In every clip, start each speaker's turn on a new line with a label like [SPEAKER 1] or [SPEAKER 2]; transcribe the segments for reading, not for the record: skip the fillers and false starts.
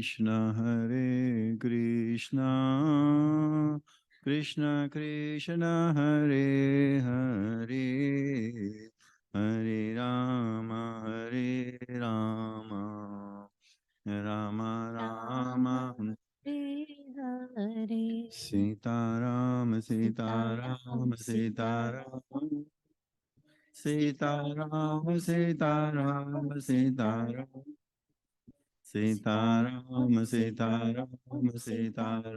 [SPEAKER 1] Krishna Hare Krishna, Krishna Krishna Hare Hare, Hare Rama Hare Rama, Rama Rama
[SPEAKER 2] Hare
[SPEAKER 1] Sita Rama Sita Rama Sita Rama Sita Rama Sita Rama Sita Rama Sitaram, Sitaram, Sitaram,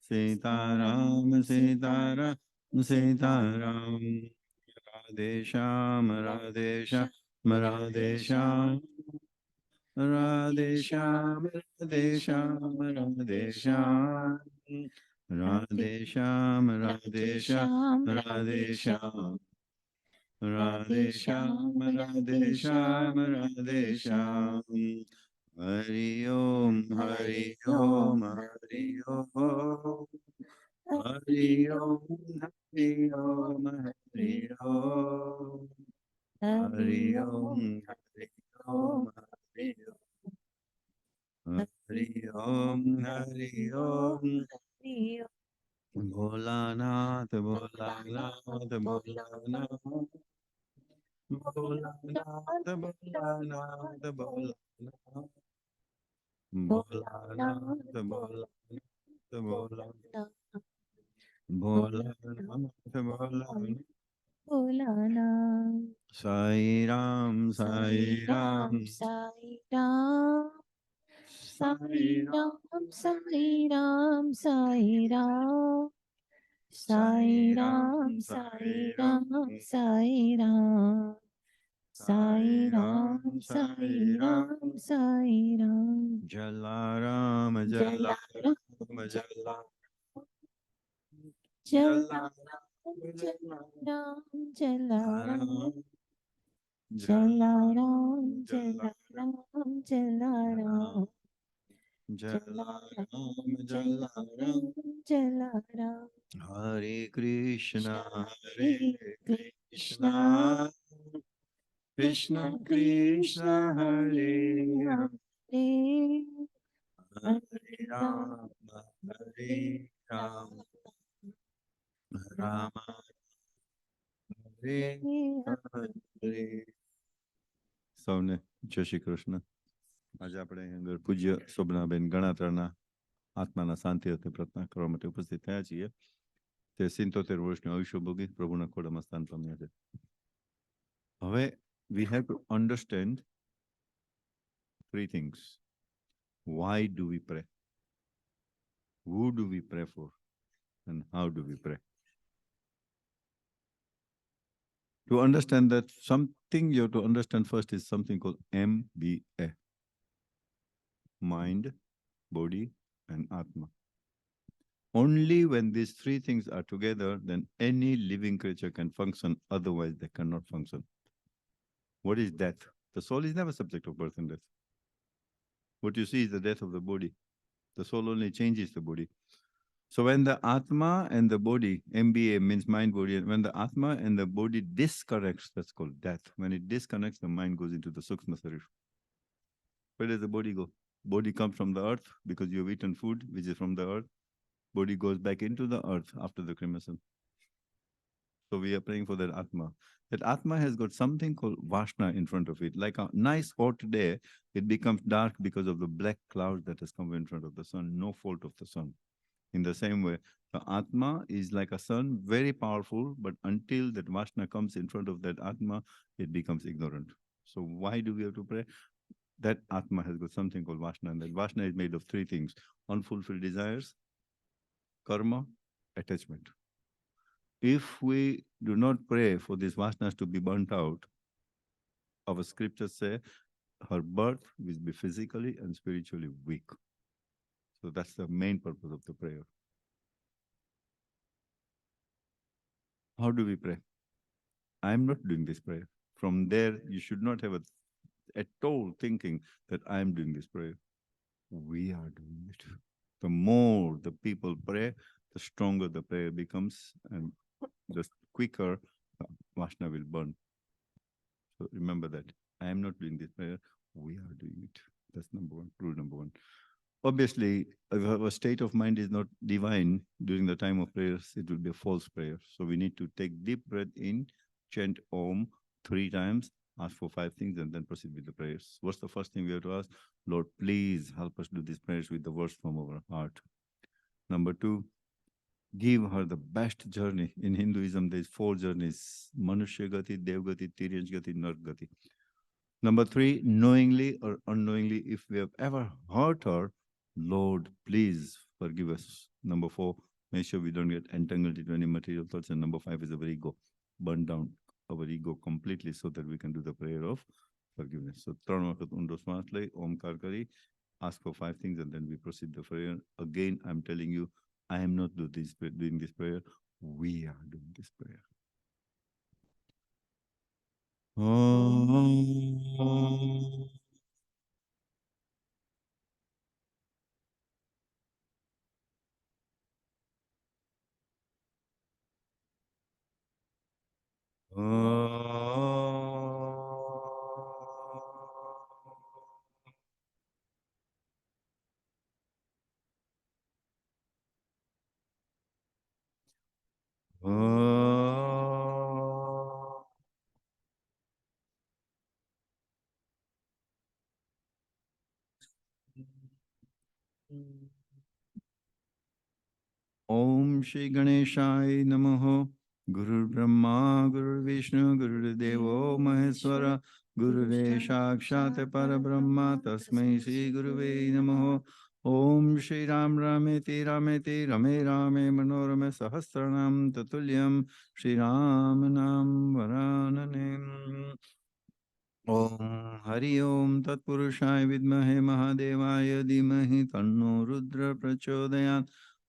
[SPEAKER 1] Sitaram, Sitaram, Sitaram, Radesham, Radesham, Radesham, Radesham, Radesham, Radesham, Radesham, Radesham,
[SPEAKER 2] Sham
[SPEAKER 1] Radesham,
[SPEAKER 2] Radhe
[SPEAKER 1] Radesham,
[SPEAKER 2] Sham Radhe
[SPEAKER 1] Radesham,
[SPEAKER 2] Sham
[SPEAKER 1] Radesham. Hari Om, Hari Om, Hari Om, Hari Om, Hari Om, Hari Om, Hari
[SPEAKER 2] Hari Om
[SPEAKER 1] Om, Hari
[SPEAKER 2] Om
[SPEAKER 1] Om, Hari Om, Hari Om,
[SPEAKER 2] Hari Om
[SPEAKER 1] Bholanath,
[SPEAKER 2] Bholanath
[SPEAKER 1] Bholanath, Bholanath, Bholanath,
[SPEAKER 2] Bholanath
[SPEAKER 1] Bholanath, Bholanath.
[SPEAKER 2] Bholanath
[SPEAKER 1] Bholanath, Bholanath, Bholanath,
[SPEAKER 2] Bholanath
[SPEAKER 1] Bholanath, Bholanath.
[SPEAKER 2] Bholanath
[SPEAKER 1] Sai Ram,
[SPEAKER 2] Sai
[SPEAKER 1] Sai
[SPEAKER 2] Ram
[SPEAKER 1] Ram,
[SPEAKER 2] Sai Ram
[SPEAKER 1] Sai
[SPEAKER 2] Sai
[SPEAKER 1] Ram,
[SPEAKER 2] Ram Sai Ram Sai Ram Sai
[SPEAKER 1] Sai
[SPEAKER 2] Ram
[SPEAKER 1] Ram,
[SPEAKER 2] Sai
[SPEAKER 1] Sai Ram,
[SPEAKER 2] Ram Sai Ram Sai
[SPEAKER 1] Sai
[SPEAKER 2] Ram
[SPEAKER 1] Ram, Sai
[SPEAKER 2] Sai
[SPEAKER 1] Ram.
[SPEAKER 2] Ram Sai Ram
[SPEAKER 1] Jalaram,
[SPEAKER 2] Jalaram
[SPEAKER 1] Jalaram, Jalaram,
[SPEAKER 2] Jalaram
[SPEAKER 1] Jalaram,
[SPEAKER 2] Jalaram Jalaram
[SPEAKER 1] Jalaram,
[SPEAKER 2] Jalaram
[SPEAKER 1] Jalaram,
[SPEAKER 2] Jalaram Jalaram
[SPEAKER 1] Jalaram,
[SPEAKER 2] Jalaram
[SPEAKER 1] Jalaram.
[SPEAKER 2] Jalaram
[SPEAKER 1] Hare
[SPEAKER 2] Krishna
[SPEAKER 1] Krishna,
[SPEAKER 2] Hare
[SPEAKER 1] Hare
[SPEAKER 2] Krishna
[SPEAKER 1] Krishna,
[SPEAKER 2] Krishna
[SPEAKER 1] Krishna
[SPEAKER 2] Krishna
[SPEAKER 1] Krishna,
[SPEAKER 2] Hare
[SPEAKER 1] Hare
[SPEAKER 2] Hare
[SPEAKER 1] Hare
[SPEAKER 2] Hare Rama
[SPEAKER 1] Rama,
[SPEAKER 2] Hare
[SPEAKER 1] Hare Rama,
[SPEAKER 2] Rama
[SPEAKER 1] Rama Hare Hare. સૌને જય શ્રી કૃષ્ણ. આજે આપણે અંદર પૂજ્ય શોભનાબેન ગણાત્રાના આત્માના શાંતિ અર્થે પ્રાર્થના કરવા માટે ઉપસ્થિત થયા છીએ. તે 77 વર્ષનું આયુષ્ય ભોગી પ્રભુના ખોળામાં સ્થાન પામ્યા છે. હવે we have to understand three things. Why do we pray? Who do we pray for? And how do we pray? To understand that, something you have to understand first is something called MBA. Mind, body, and Atma. Only when these three things are together, then any living creature can function. Otherwise, they cannot function. What is death? The soul is never subject of birth and death. What you see is the death of the body. The soul only changes the body. So when the Atma and the body, MBA means mind, body, and when the Atma and the body disconnects, that's called death. When it disconnects, the mind goes into the Sukshma Sarif. Where does the body go? Body comes from the earth because you've eaten food, which is from the earth. Body goes back into the earth after the cremation. So we are praying for that Atma. That Atma has got something called Vashna in front of it. Like a nice hot day, it becomes dark because of the black cloud that has come in front of the sun. No fault of the sun. In the same way, the Atma is like a sun, very powerful, but until that Vashna comes in front of that Atma, it becomes ignorant. So why do we have to pray? That Atma has got something called Vashna, and that Vashna is made of three things: unfulfilled desires, karma, attachment. If we do not pray for these Vashnas to be burnt out, our scriptures say her birth will be physically and spiritually weak. So that's the main purpose of the prayer. How do we pray? I'm not doing this prayer. From there, you should not have at all thinking that I'm doing this prayer. We are doing it. The more the people pray, the stronger the prayer becomes, and the quicker Vashna will burn. So remember that. I am not doing this prayer. We are doing it. That's number one, rule number one. Obviously, if our state of mind is not divine during the time of prayers, it will be a false prayer. So we need to take deep breath in, chant Om 3 times, ask for 5 things, and then proceed with the prayers. What's the first thing we have to ask? Lord, please help us do these prayers with the words from our heart. Number two, give her the best journey. In Hinduism, there's 4 journeys: Manushya Gati, Devgati, Tiryansh Gati, Nark Gati. Number three, knowingly or unknowingly, if we have ever hurt her, Lord, please forgive us. Number four, make sure we don't get entangled into any material thoughts. And number five is our ego. Burn down our ego completely so that we can do the prayer of forgiveness. So, Undo smartly, Omkar Kari, ask for 5 things, and then we proceed the prayer. Again, I'm telling you, I am not doing this prayer. We are doing this prayer. Om. Om Shri Ganeshaya Namaha. Guru Brahma, Guru Vishnu, Guru Devo Maheswara, Guru Sakshat Parabrahma, Tasmai Shri Guruve Namaha. Om Shri Ram Rameti Rameti Rame Rame Manorame Sahasranam Tatulyam Shri Ram Nam Varanane. Om Hari Om Tatpurushaya Vidmahe Mahadevaye Dhimahi Tanno Rudra Prachodayat.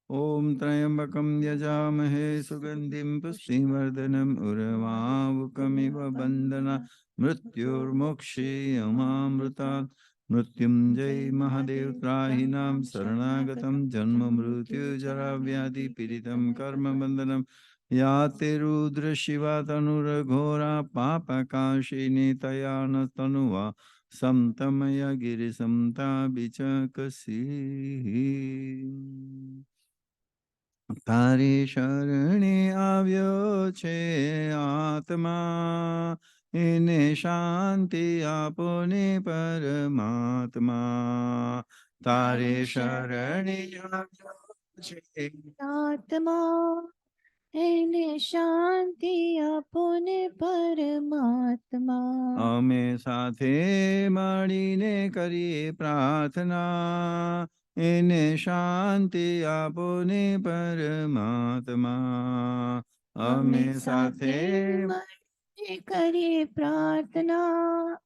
[SPEAKER 1] Om Trayambakam Yajamahe Sugandhim Pushtivardanam Urvavukamiva Bandhana Mrityur Mokshi Amamrutat. Mrityunjay Mahadev Trahinam Saranagatam Janma Mrityu Jara Vyadhi Piritam Karma Bandhanam Yate Rudra Shiva Tanura Ghora Papa Kashini Tayana Tanuva Samtamaya Giri Samta Bichakasi. તારી શરણે આવ્યો છે આત્મા, એને શાંતિ આપો ને પરમાત્મા. તારે શરણે આવ્યો છે
[SPEAKER 2] આત્મા એને શાંતિ આપો ને પરમાત્મા.
[SPEAKER 1] અમે સાથે મળીને કરીએ પ્રાર્થના, એને શાંતિ આપો ને પરમાત્મા. અમે સાથે
[SPEAKER 2] મળીને કરીએ પ્રાર્થના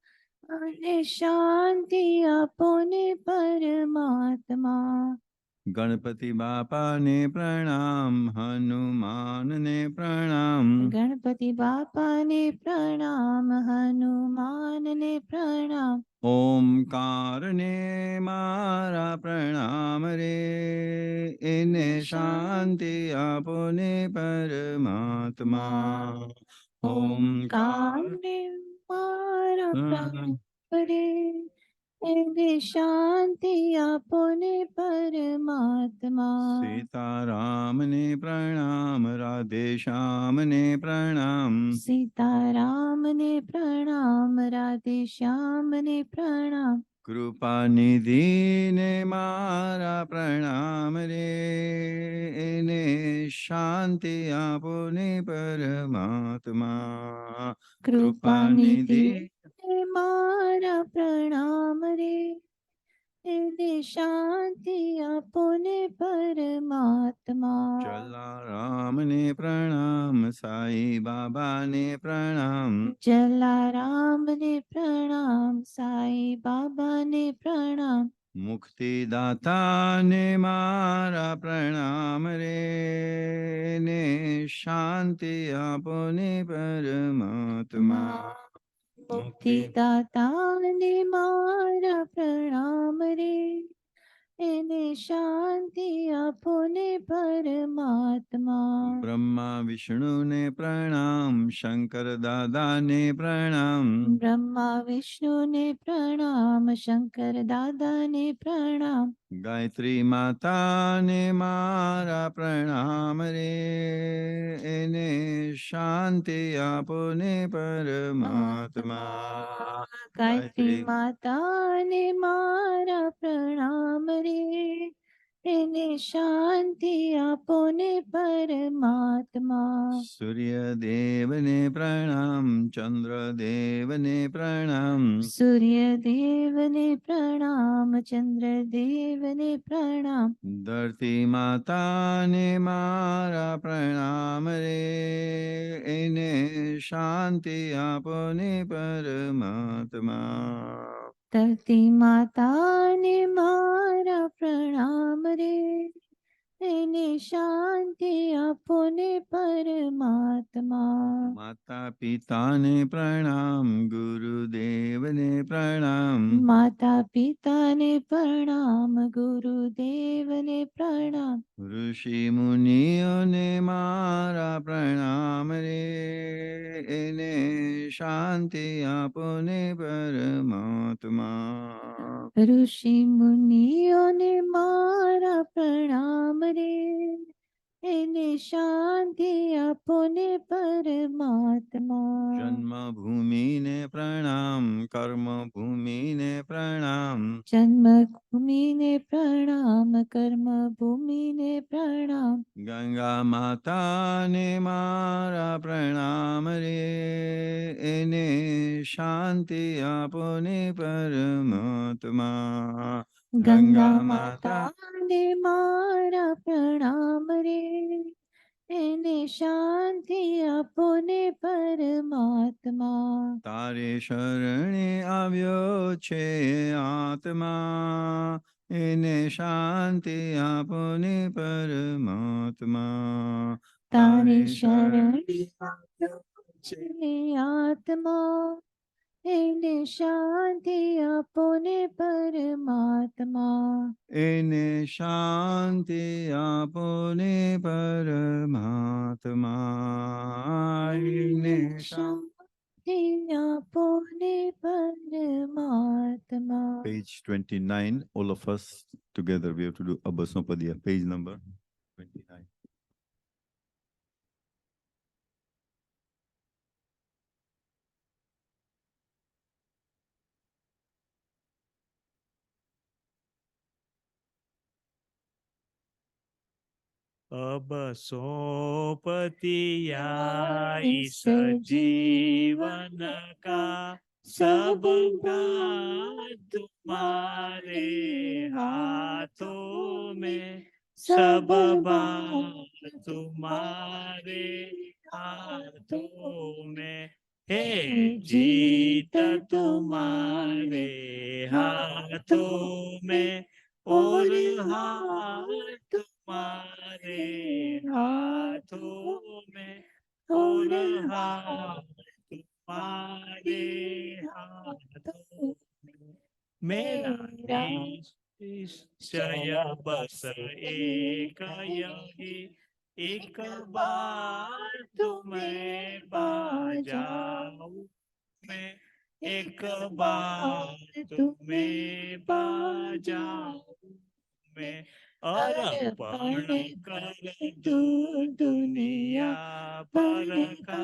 [SPEAKER 2] અને શાંતિ આપો ને પરમાત્મા.
[SPEAKER 1] ગણપતિ બાપાને પ્રણામ, હનુમાનને પ્રણામ.
[SPEAKER 2] ગણપતિ બાપાને પ્રણામ, હનુમાનને પ્રણામ.
[SPEAKER 1] ઓમકારને મારા પ્રણામ રે, એને શાંતિ આપો ને પરમાત્મા.
[SPEAKER 2] ઓમકારને મારા પ્રણામ રે, એને શાંતિ આપો ને પરમાત્મા.
[SPEAKER 1] સીતારામને પ્રણામ, રાધે શ્યામને પ્રણામ.
[SPEAKER 2] સીતારામને પ્રણામ, રાધે શ્યામને પ્રણામ.
[SPEAKER 1] કૃપાનિધિને મારા પ્રણામ રે, એને શાંતિ આપો ને પરમાત્મા.
[SPEAKER 2] કૃપાનિધિ મારા પ્રણામ રે, એને શાંતિ આપો ને પરમાત્મા.
[SPEAKER 1] જલારામને પ્રણામ, સાઈ બાબાને પ્રણામ.
[SPEAKER 2] જલારામને પ્રણામ, સાઈ બાબાને પ્રણામ.
[SPEAKER 1] મુક્તિદાતાને મારા પ્રણામ રે, ને શાંતિ આપો ને પરમાત્મા.
[SPEAKER 2] મુક્તિદાતાને મારા પ્રણામ રે, એને शांति आपो ने परमात्मा।
[SPEAKER 1] ब्रह्मा विष्णु ने प्रणाम, शंकर दादा ने प्रणाम,
[SPEAKER 2] ब्रह्मा विष्णु ने प्रणाम, शंकर दादा ने प्रणाम।
[SPEAKER 1] गायत्री माता ने मारा प्रणाम रे, एने शांति आपने परमात्मा।
[SPEAKER 2] गायत्री माता ने मारा प्रणाम रे, એને શાંતિ આપો ને પરમાત્મા.
[SPEAKER 1] सूर्य देव ने प्रणाम, चंद्र देव ने प्रणाम,
[SPEAKER 2] સૂર્યદેવને પ્રણામ, ચંદ્રદેવને પ્રણામ.
[SPEAKER 1] धरती माता ने मारा प्रणाम रे, एने शांति आपने परमात्मा।
[SPEAKER 2] ધરતી માતાને મારા પ્રણામ રે, એને શાંતિ આપો ને પરમાત્મા.
[SPEAKER 1] माता पिता ने प्रणाम, गुरुदेव ने प्रणाम,
[SPEAKER 2] માતા પિતાને પ્રણામ, ગુરુદેવને પ્રણામ.
[SPEAKER 1] ऋषि मुनियों ने मारा प्रणाम रे, एने शांति आपने परमात्मा।
[SPEAKER 2] ઋષિ મુનિઓને મારા પ્રણામ રે, એને શાંતિ આપો ને પરમાત્મા.
[SPEAKER 1] जन्मभूमि ने प्रणाम, कर्म भूमि ने प्रणाम,
[SPEAKER 2] જન્મભૂમિને પ્રણામ, કર્મભૂમિને પ્રણામ.
[SPEAKER 1] गंगा माता ने मारा प्रणाम रे, एने शांति आपने परमात्मा।
[SPEAKER 2] ગંગા માતાને મારા પ્રણામ રે, એને શાંતિ આપો ને પરમાત્મા.
[SPEAKER 1] तारे शरणे आव्यो छे आत्मा, एने शांति आपने परमात्मा।
[SPEAKER 2] તારે શરણે આવ્યો છે આત્મા, એને શાંતિ આપો ને પરમાત્મા.
[SPEAKER 1] एने शांति आपने परमात्मा। एने
[SPEAKER 2] શાંતિ આપો ને પરમાત્મા.
[SPEAKER 1] Page 29, all of us together, we have to do Abhasmapadya, page number 29.
[SPEAKER 3] अब सोपतिया इस जीवन का सब भाग तुम्हारे हाथों में, सब भाग तुम्हारे हाथों में, हे जीत तुम्हारे हाथों में, और हार तुम्हारे हाथों में, और हार तुम्हारे हाथों में। मेरा निश्चय बस एक यही, एक बार तुम्हें बाजाऊं मैं, एक बार तुम्हें बाजाऊं मैं, अर्पण कर दूं दुनिया भर का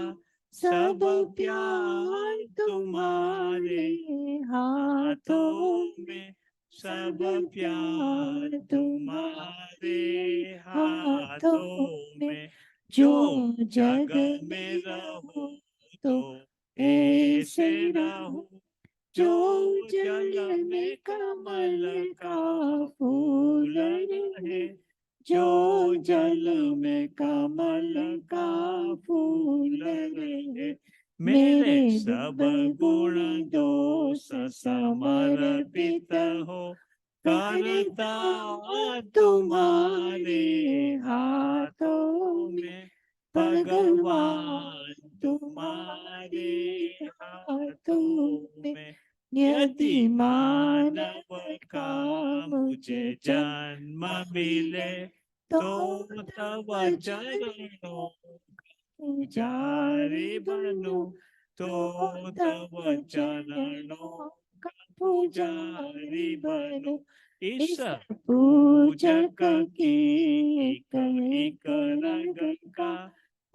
[SPEAKER 3] सब प्यार तुम्हारे हाथों में, सब प्यार तुम्हारे हाथों में। जो जग में रहूं तो ऐसे रहूं, जो जल में कमल का फूल रहे, जो जल में कमल का फूल रहे। मेरे सब गुण दोष समर्पित हो, करता तुम्हारे हाथों में, भगवान तुम्हारे हाथों में। यदि मानव का मुझे जन्म मिले तो तव चरणों पुजारी बनूं, तो तव चरणों का पुजारी बनूं। इस पूजक की एक एक रग का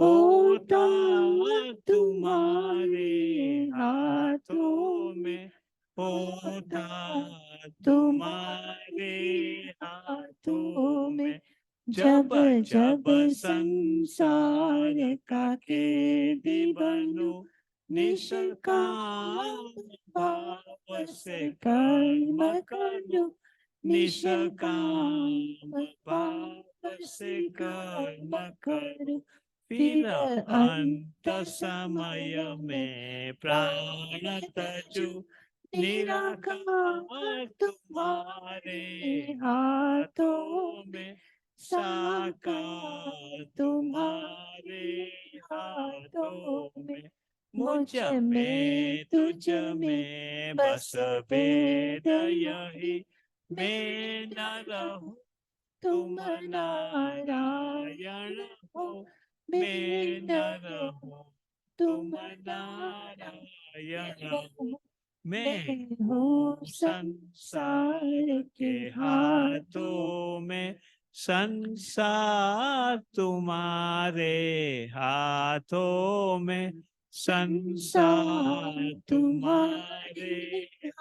[SPEAKER 3] होता तुम्हारे हाथों में, होता तुम्हारे हाथों में। जब जब संसार का कैदी बनूं, निष्काम भाव से कर्म करूं, निष्काम भाव से कर्म करूं। फिर अंत समय में प्राण तजू, निराकार तुम्हारे हाथों में, साकार तुम्हारे हाथों में। मुझ में तुझ में बस भेद यही, मैं न रहूं तुम नारायण हो, मैं न रहूं तुम नारायण हो। मैं हूँ संसार के हाथों में, संसार तुम्हारे हाथों में, संसार तुम्हारे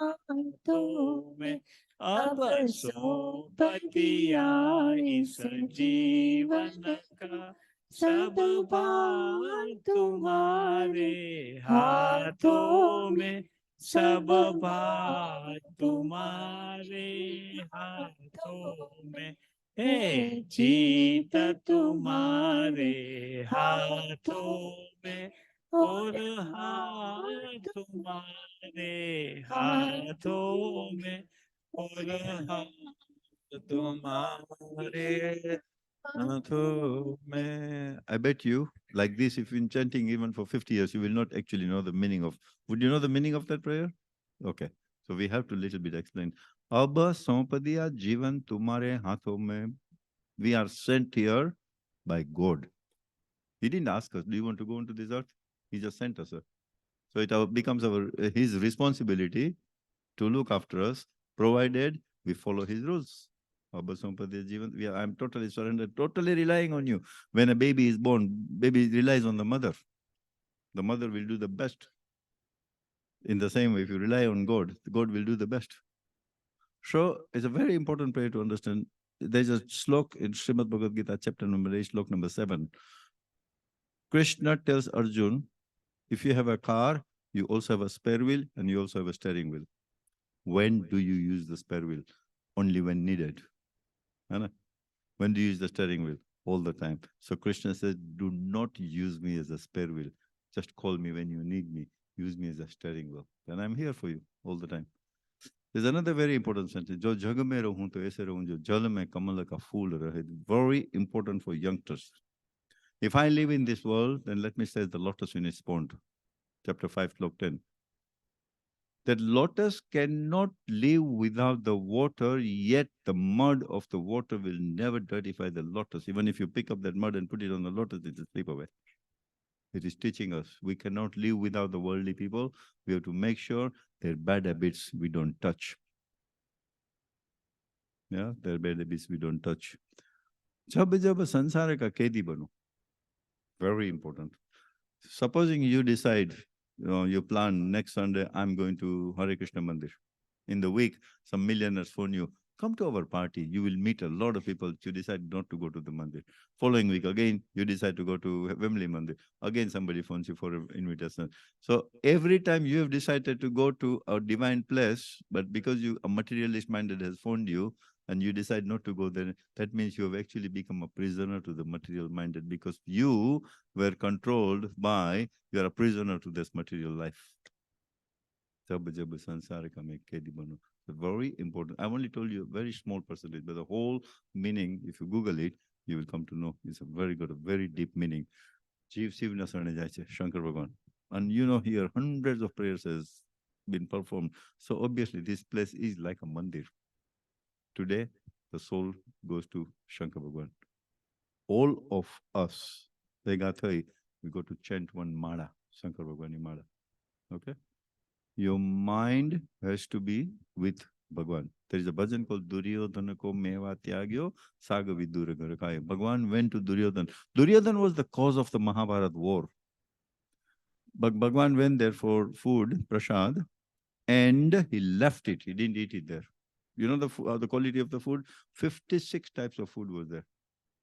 [SPEAKER 3] हाथों में। अब सौंप दिया इस जीवन का सब भार तुम्हारे हाथों में, सब भार तुम्हारे हाथों में। हे जीत तुम्हारे हाथों में, और हार तुम्हारे हाथों में, और हार तुम्हारे
[SPEAKER 1] Anatho, I bet you, like this, if you've been chanting even for 50 years, you will not actually know the meaning of. Would you know the meaning of that prayer? Okay. So we have to little bit explain. Abba Sampadiya Jivan Tumare Hatho mein. We are sent here by God. He didn't ask us, do you want to go into this earth? He just sent us. So becomes his responsibility to look after us, provided we follow his rules. Abba Sampadiya Jivan, I'm totally surrendered, totally relying on you. When a baby is born, baby relies on the mother. The mother will do the best. In the same way, if you rely on God, God will do the best. So it's a very important prayer to understand. There's a slok in Srimad Bhagavad Gita, chapter number 8, slok number 7. Krishna tells Arjun, if you have a car, you also have a spare wheel and you also have a steering wheel. When do you use the spare wheel? Only when needed. When do you use the steering wheel? All the time. So Krishna says, do not use me as a spare wheel. Just call me when you need me. Use me as a steering wheel. And I'm here for you all the time. There's another very important sentence. Jo jag mein rahun to aise rahun jo jal mein kamal ka phool rahe. Very important for youngsters. If I live in this world, then let me say the lotus in its pond. Chapter 5, slok 10. That lotus cannot live without the water, yet the mud of the water will never dirtify the lotus. Even if you pick up that mud and put it on the lotus, it will slip away. It is teaching us we cannot live without the worldly people. We have to make sure their bad habits we don't touch. Yeah, their bad habits we don't touch. Jab sansara ka kedi bano. Very important. Supposing you decide, you plan next Sunday, I'm going to Hare Krishna Mandir. In the week, some millionaires phone you, come to our party. You will meet a lot of people. You decide not to go to the mandir. Following week, again, you decide to go to Wembley Mandir. Again, somebody phones you for an invitation. So every time you have decided to go to a divine place, but because a materialist minded has phoned you, and you decide not to go there, that means you have actually become a prisoner to the material minded, because you were controlled by, you are a prisoner to this material life. Very important. I only told you a very small percentage, but the whole meaning, if you Google it, you will come to know it's a very good, a very deep meaning. Jeev Shiv Nasarne Jaiche, Shankar Bhagwan. And here hundreds of prayers as been performed. So obviously this place is like a mandir. Today, the soul goes to Shankar Bhagwan. All of us, we go to chant one Mala, Shankar Bhagwani Mala. Okay? Your mind has to be with Bhagwan. There is a bhajan called Duryodhana ko meva tyagyo saga vidura garakaya. Bhagwan went to Duryodhana. Duryodhana was the cause of the Mahabharat war. But Bhagwan went there for food, prasad, and he left it. He didn't eat it there. You know the quality of the food? 56 types of food was there.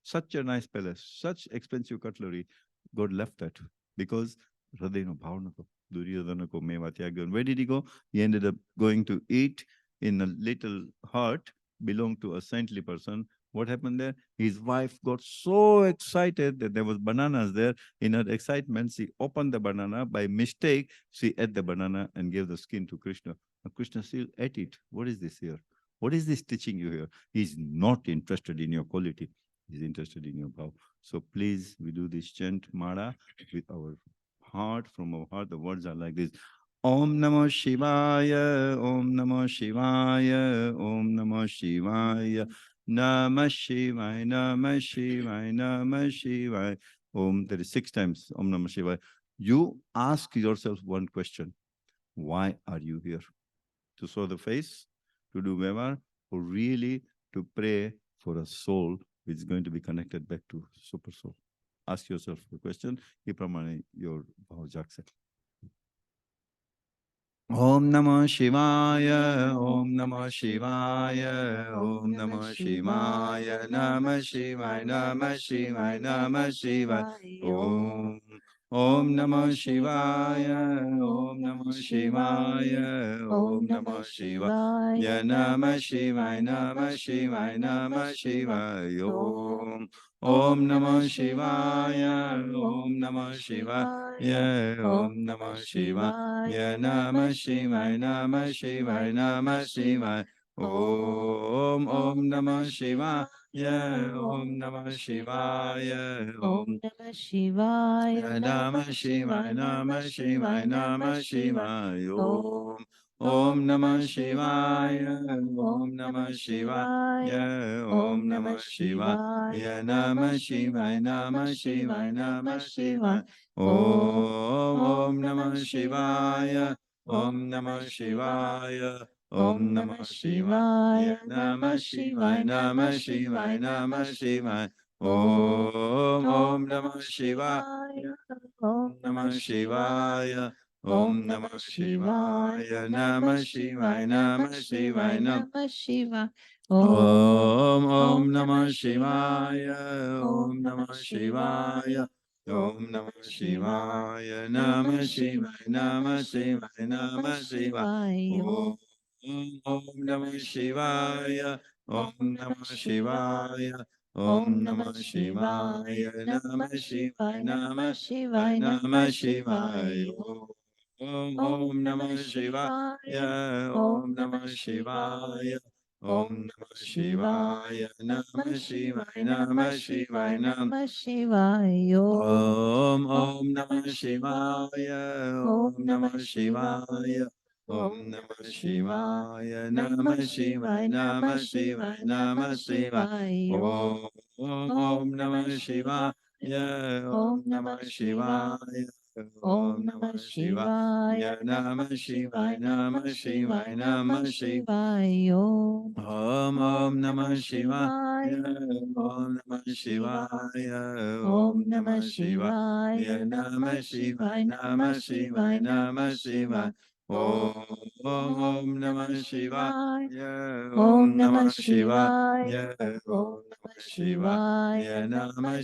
[SPEAKER 1] Such a nice palace, such expensive cutlery. God left that because Hridayano Bhavana ko, Duryodhana ko meva tyagyo. And where did he go? He ended up going to eat in a little hut belonged to a saintly person. What happened there? His wife got so excited that there was bananas there. In her excitement, she opened the banana. By mistake, she ate the banana and gave the skin to Krishna. And Krishna still ate it. What is this here? What is this teaching you here? He's not interested in your quality. He's interested in your vow. So please, we do this chant Mara with our heart, from our heart. The words are like this. Om Namo Shivaya, Om Namo Shivaya, Om Namo Shivaya, Namah Shivaya, Namah Shivaya, Namah Shivaya. Om, there is 6 times Om Namo Shivaya. You ask yourself one question. Why are you here? To show the face, to do Vyavahar, or really to pray for a soul which is going to be connected back to Super Soul? Ask yourself the question. He pramane your bhav jakse. Om Namah Shivaya, Om Namah Shivaya, Om Namah Shivaya, Namah Shivaya, Namah Shivaya, Namah Shivaya, Om. Om Namah Shivaya, Om Namah Shivaya, Om Namah Shivaya, Namah Shivaya, Namah Shivaya, Namah Shivaya, Om. Om Namah Shivaya, Om Namah Shivaya, Om Namah Shivaya, Namah Shivaya, Namah Shivaya, Namah Shivaya, Om Namah Shivaya, Om Namah Shivaya, Om
[SPEAKER 2] Namah Shivaya,
[SPEAKER 1] Namah Shivaya, Namah Shivaya, Namah Shivaya, Om Namah Shivaya, Om Namah Shivaya, Om Namah Shivaya, Namah Shivaya, Namah Shivaya, Namah Shivaya, Om Namah Shivaya, Om Namah Shivaya, Om Namah Shivaya, Namah Shivaya, Namah Shivaya, Namah Shivaya, Om Namah Shivaya, Om Namah Shivaya, Om Namah Shivaya, Namah Shivaya, Namah Shivaya,
[SPEAKER 2] Namah Shivaya,
[SPEAKER 1] Om Namah Shivaya, Om Namah Shivaya, Om Namah Shivaya, Namah Shivaya, Namah Shivaya, Namah Shivaya, Om Namah Shivaya, Om Namah Shivaya, Om Namah Shivaya, Namah Shivaya, Namah Shivaya, Namah Shivaya, Om Namah Shivaya, Om Namah Shivaya, Om Namah Shivaya, Namah Shivaya, Namah Shivaya,
[SPEAKER 2] Namah Shivaya,
[SPEAKER 1] Om Namah Shivaya, Om Namah Shivaya, Om Namah Shivaya, Namah Shivaya, Namah Shivaya, Namah Shivaya, Om Namah Shivaya, Om Namah Shivaya, Om Namah Shivaya, Namah Shivaya, Namah Shivaya, Namah Shivaya, Om Namah Shivaya, Om Namah Shivaya, Om Namah Shivaya, Namah Shivaya, Namah Shivaya, Namah Shivaya, Om Namah Shivaya, Om Namah Shivaya, Om Namah Shivaya, Namah Shivaya, Namah Shivaya, Namah Shivaya, Om Namah Shivaya, Om Namah Shivaya,
[SPEAKER 2] Om Namah Shivaya, Namah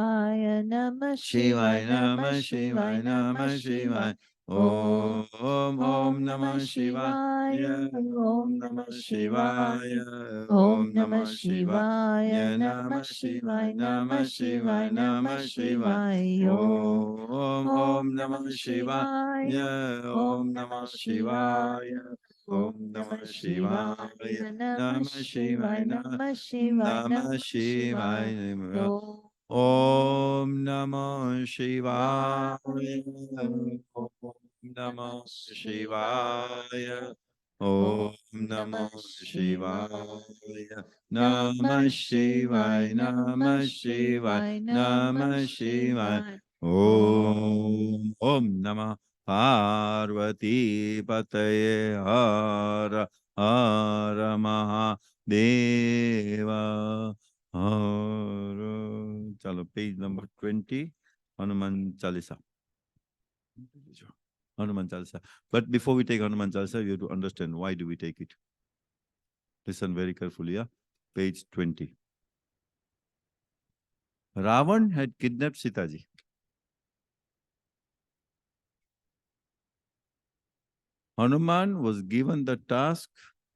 [SPEAKER 1] Shivaya,
[SPEAKER 2] Shivaya,
[SPEAKER 1] Namah
[SPEAKER 2] Namah
[SPEAKER 1] Shivaya,
[SPEAKER 2] Shivaya,
[SPEAKER 1] Namah
[SPEAKER 2] Namah
[SPEAKER 1] Shivaya,
[SPEAKER 2] Shivaya. Om
[SPEAKER 1] Om Namah
[SPEAKER 2] Namah
[SPEAKER 1] Shivaya,
[SPEAKER 2] Shivaya, Om
[SPEAKER 1] Om
[SPEAKER 2] Namah
[SPEAKER 1] Namah
[SPEAKER 2] Shivaya,
[SPEAKER 1] Shivaya,
[SPEAKER 2] Om
[SPEAKER 1] Om
[SPEAKER 2] Namah
[SPEAKER 1] Namah
[SPEAKER 2] Shivaya,
[SPEAKER 1] Shivaya,
[SPEAKER 2] Namah
[SPEAKER 1] Namah Shivaya,
[SPEAKER 2] Shivaya, Namah
[SPEAKER 1] Namah Shivaya,
[SPEAKER 2] Shivaya, Namah
[SPEAKER 1] Namah Shivaya,
[SPEAKER 2] Shivaya.
[SPEAKER 1] Om
[SPEAKER 2] Om
[SPEAKER 1] Namah
[SPEAKER 2] Namah Shivaya,
[SPEAKER 1] Shivaya,
[SPEAKER 2] Om
[SPEAKER 1] Om
[SPEAKER 2] Namah
[SPEAKER 1] Namah
[SPEAKER 2] Shivaya,
[SPEAKER 1] Shivaya, Om Namah Shivaya. Namah Shivaya.
[SPEAKER 2] Namah Shivaya,
[SPEAKER 1] Namah
[SPEAKER 2] Namah Shivaya.
[SPEAKER 1] Shivaya.
[SPEAKER 2] Om
[SPEAKER 1] Om Namah Shivaya. Om Namah Shivaya. Om Namah Shivaya. Namah Shivaya. Namah Shivaya. Namah Shivaya. Om Namah Parvati Pataye Hara Hara Mahadeva Hara. Chalo, page number 20, Hanuman Chalisa. Hanuman Chalisa. But before we take Hanuman Chalisa, you have to understand why do we take it. Listen very carefully, yeah? Page 20. Ravan had kidnapped Sitaji. Hanuman was given the task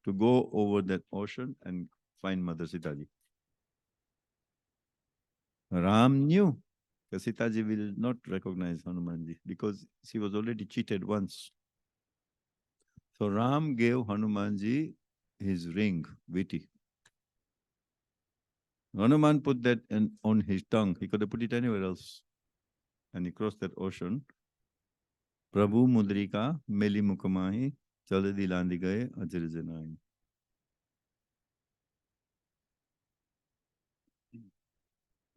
[SPEAKER 1] to go over that ocean and find Mother Sitaji. Ram knew that Sitaji will not recognize Hanumanji because she was already cheated once. So Ram gave Hanumanji his ring, Viti. Hanuman put that on his tongue. He could have put it anywhere else. And he crossed that ocean. Prabhu Mudrika, Meli Mukamahi, Chaladi Landi Gaye, Ajirijanai.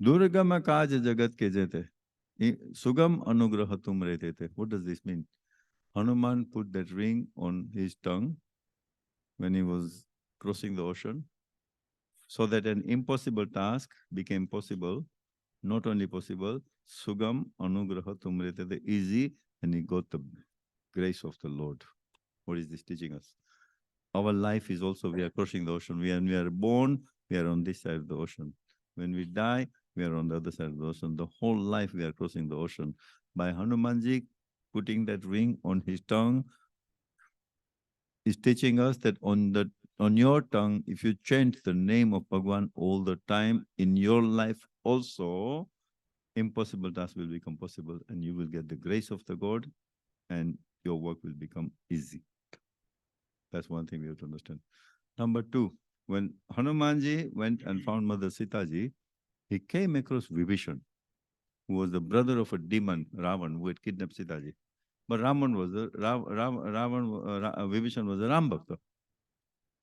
[SPEAKER 1] Durgama Kaj Jagat ke jete. Sugam Anugraha tum rehte. What does this mean? Hanuman put that ring on his tongue when he was crossing the ocean so that an impossible task became possible. Not only possible, Sugam Anugraha Tumrete, the easy, and he got the grace of the Lord. What is this teaching us? Our life is also, we are crossing the ocean. When we are born, we are on this side of the ocean. When we die, we are on the other side of the ocean. The whole life we are crossing the ocean. By Hanumanji putting that ring on his tongue, is teaching us that on your tongue, if you chant the name of Bhagwan all the time, in your life also, impossible tasks will become possible and you will get the grace of the God and your work will become easy. That's one thing we have to understand. Number two, when Hanumanji went and found Mother Sitaji, he came across Vibhishan, who was the brother of a demon, Ravan, who had kidnapped Sitaji. But Vibhishan was a Ram Bhakta.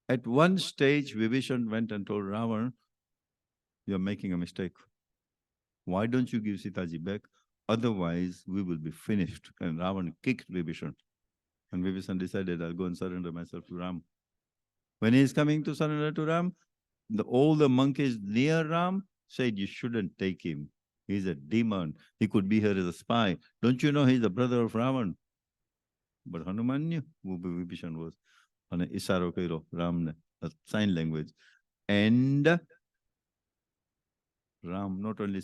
[SPEAKER 1] At one stage, Vibhishan went and told Ravan, "You're making a mistake. Why don't you give Sitaji back? Otherwise, we will be finished." And Ravan kicked Vibhishan. And Vibhishan decided, "I'll go and surrender myself to Ram." When he is coming to surrender to Ram, all the monkeys near Ram said, "You shouldn't take him. He's a demon. He could be here as a spy. Don't you know he's the brother of Ravan?" But Hanuman knew who Vibhishan was. And Isaro Kairo, Ram, a sign language. And Ram not only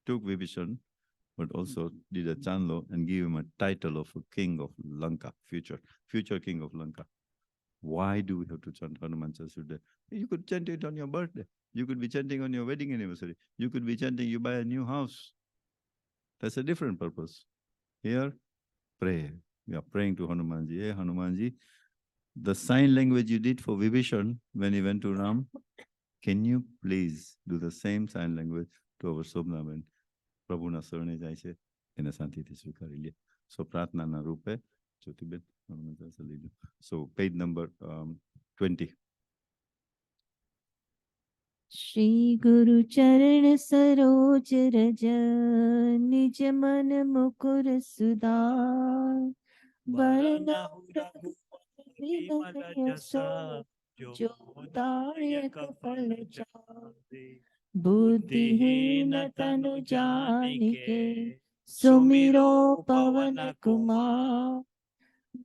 [SPEAKER 1] took Vibhishan, but also did a chanlo and gave him a title of a king of Lanka, future king of Lanka. Why do we have to chant Hanuman Chaturday? You could chant it on your birthday. You could be chanting on your wedding anniversary. You could be chanting, you buy a new house. That's a different purpose. Here, pray. We are praying to Hanumanji. Hey, Hanumanji, the sign language you did for Vibhishan when he went to Ram, can you please do the same sign language to our Shobhnaben? Prabhu na sarane જાય છે એને શાંતિથી સ્વીકારી લે. So Prathna na રૂપે Jyotiben So page number 20.
[SPEAKER 2] Shri गुरु चरण सरोज रज निज मन मुकुर सुधार वरनहु रघुपति यशो जो दायक फल चारे बुद्धिहीन तनु जानिके सुमिरो पवन कुमार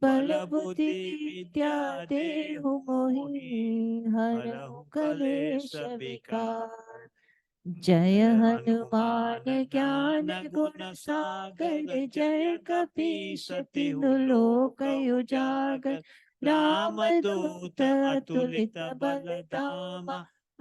[SPEAKER 2] बल बुद्धि विद्या देहु मोहि हरहु कलेश विकार जय हनुमान ज्ञान गुण सागर जय कपीश तिहु लोक उजागर राम दूत अतुलित बल धामा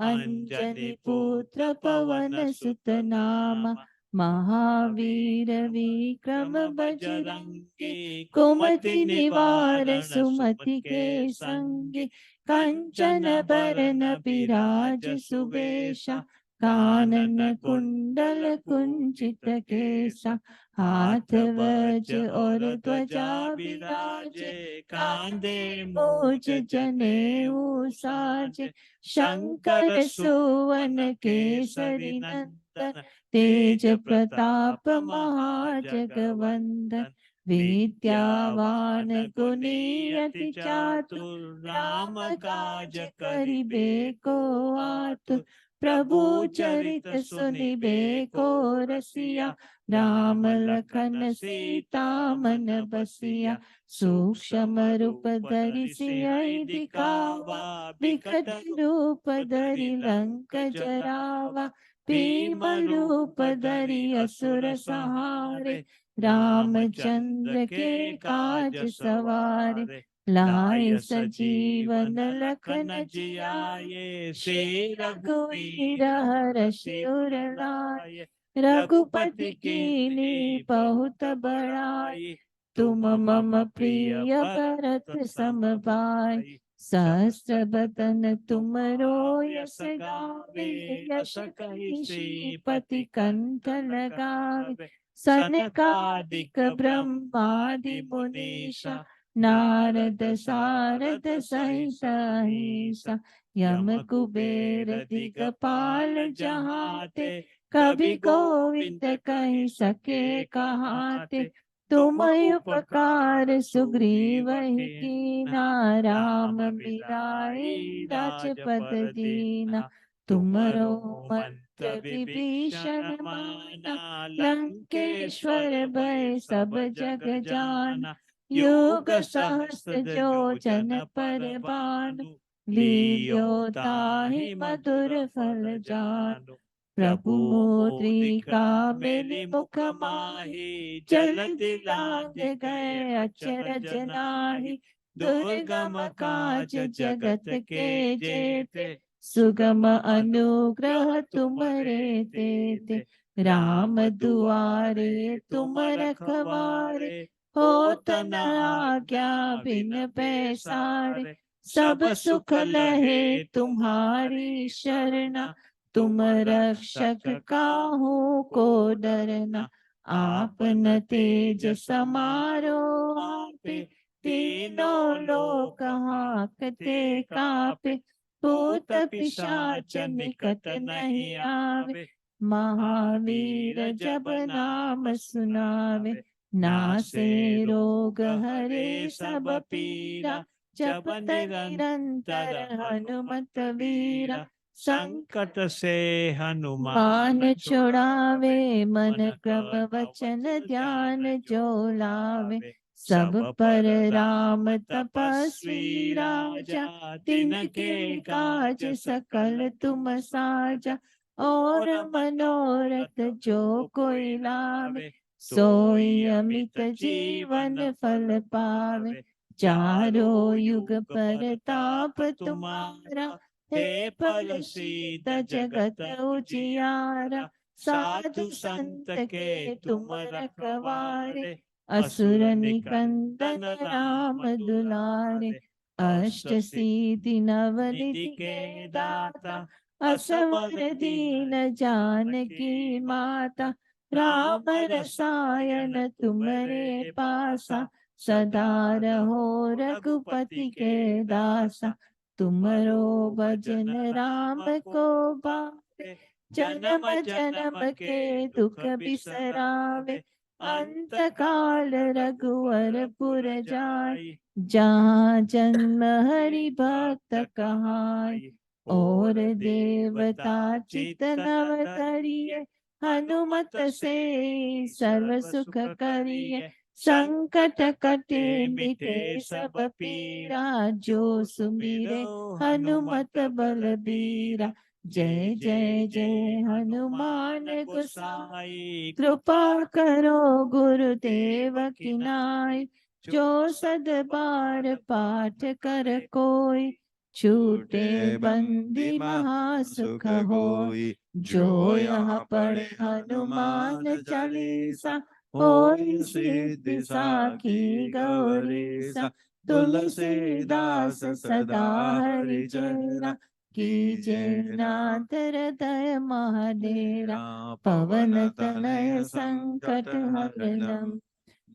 [SPEAKER 2] अंजनी पुत्र पवन सुत नामा महावीर विक्रम बजरंगी,
[SPEAKER 3] कुमति
[SPEAKER 2] कुमति निवार
[SPEAKER 3] निवारण
[SPEAKER 2] सुमति के संगी, कंचन बरन बिराज सुबेशा, कानन कुंडल कुंचित केसा, हाथ वज और ध्वजा विराजे, कांधे मूज जनेऊ साजे, शंकर सुवन केसरी नंदन, तेज प्रताप महाजगवंदन, विद्यावान गुणी अति चातुर, राम काज करिबे को आतुर, प्रभु चरित सुनिबे को रसिया, राम लखन सीता मन बसिया, सूक्ष्म रूप धरि सियहि दिखावा, विकट रूप धरि लंक जरावा, भीम रूप धरि असुर संहारे, रामचंद्र के काज सवारे, लाए सजीवन लखन जियाए, श्री रघुवीर हर्षि उर लाए, रघुपति कीन्ही बहुत बड़ाई, तुम मम प्रिय भरत सम भाई, सहस्र बदन तुम यश गावे, यश कहि श्रीपति कंठ लगावे, सनकादिक ब्रह्मादि मुनीषा, नारद सारद सहित अहिसा, यम कुबेर दिगपाल जहाते, कवि गोविंद कहि सके कहाते, तुम उपकार सुग्रीव ही कीना, राम मिलाए राजपद दीना, तुमरो मंत्र विभीषण माना, लंकेश्वर भय सब जग जाना, योग सहस्त्र जो जन पर भानु, लील्यो ताहि मधुर फल जानु, प्रभु मुद्रिका मेलि मुख माहि, जलधि लांघ गए अचरज नाहि, दुर्गम काज जगत के जेते, सुगम अनुग्रह तुम्हरे तेते, राम दुआरे तुम रखवारे, होत न आज्ञा बिन पैसारे, सब सुख लहे तुम्हारी शरणा, तुम रक्षक काहू को डरना, आपन तेज समारो आपे, तीनों लोक हांकते कापे, भूत पिशाच निकट नहीं आवे, महावीर जब नाम सुनावे, नासे रोग हरे सब पीरा, जपत निरंतर हनुमत वीरा,
[SPEAKER 3] संकट से हनुमान
[SPEAKER 2] मान छुड़ावे, मन क्रम वचन ध्यान जो लावे, सब पर राम तपस्वी राजा, तिनके काज सकल तुम साजा, और मनोरथ जो कोई लावे, सोई अमित जीवन फल पावे, चारों युग परताप तुम्हारा, हे फल सीत जगत उजियारा, साधु संत के तुम रखवारे, असुर निकंदन राम दुलारे, अष्ट सिद्धि नवनिधि के दाता, असवर दीन जानकी माता, राम रसायन तुम्हारे पासा, सदा रहो रघुपति के दासा, तुमरो भजन राम को भावे, जन्म जन्म के दुख बिसरावे, अंत काल रघुवर पुर जाय, जहाँ जन्म हरि भक्त कहाय, और देवता चित नव धरिए, हनुमत से सर्व सुख करिए, संकट कटे मिटे सब पीरा, जो सुमिरे हनुमत बलबीरा, जय जय जय हनुमान गोसाई, कृपा करो गुरुदेव की नाय, जो सद बार पाठ कर कोई, छूटे बंदी महासुख होय। जोया पढ़े हनुमान चालीसा, होय सिद्धि साखी गौरीसा। तुलसीदास सदा हरि चेरा, कीजे नाथ हृदय महाडेरा। पवन तनय संकट हरणं,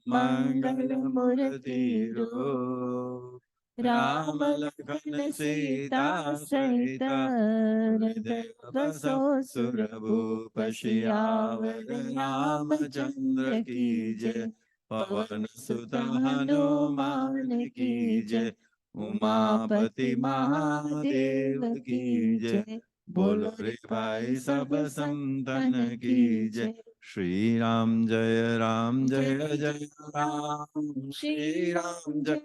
[SPEAKER 2] मंगल मूर्ति रूप। राम लखन सीता सहित, हृदय बसो सुरभूप। सियावर रामचंद्र की जय, पवन सुत हनुमान की जय। उमापति महादेव की जय, बोलो रे भाई सब संतन की जय।
[SPEAKER 1] श्री राम जय जय राम, श्री राम जय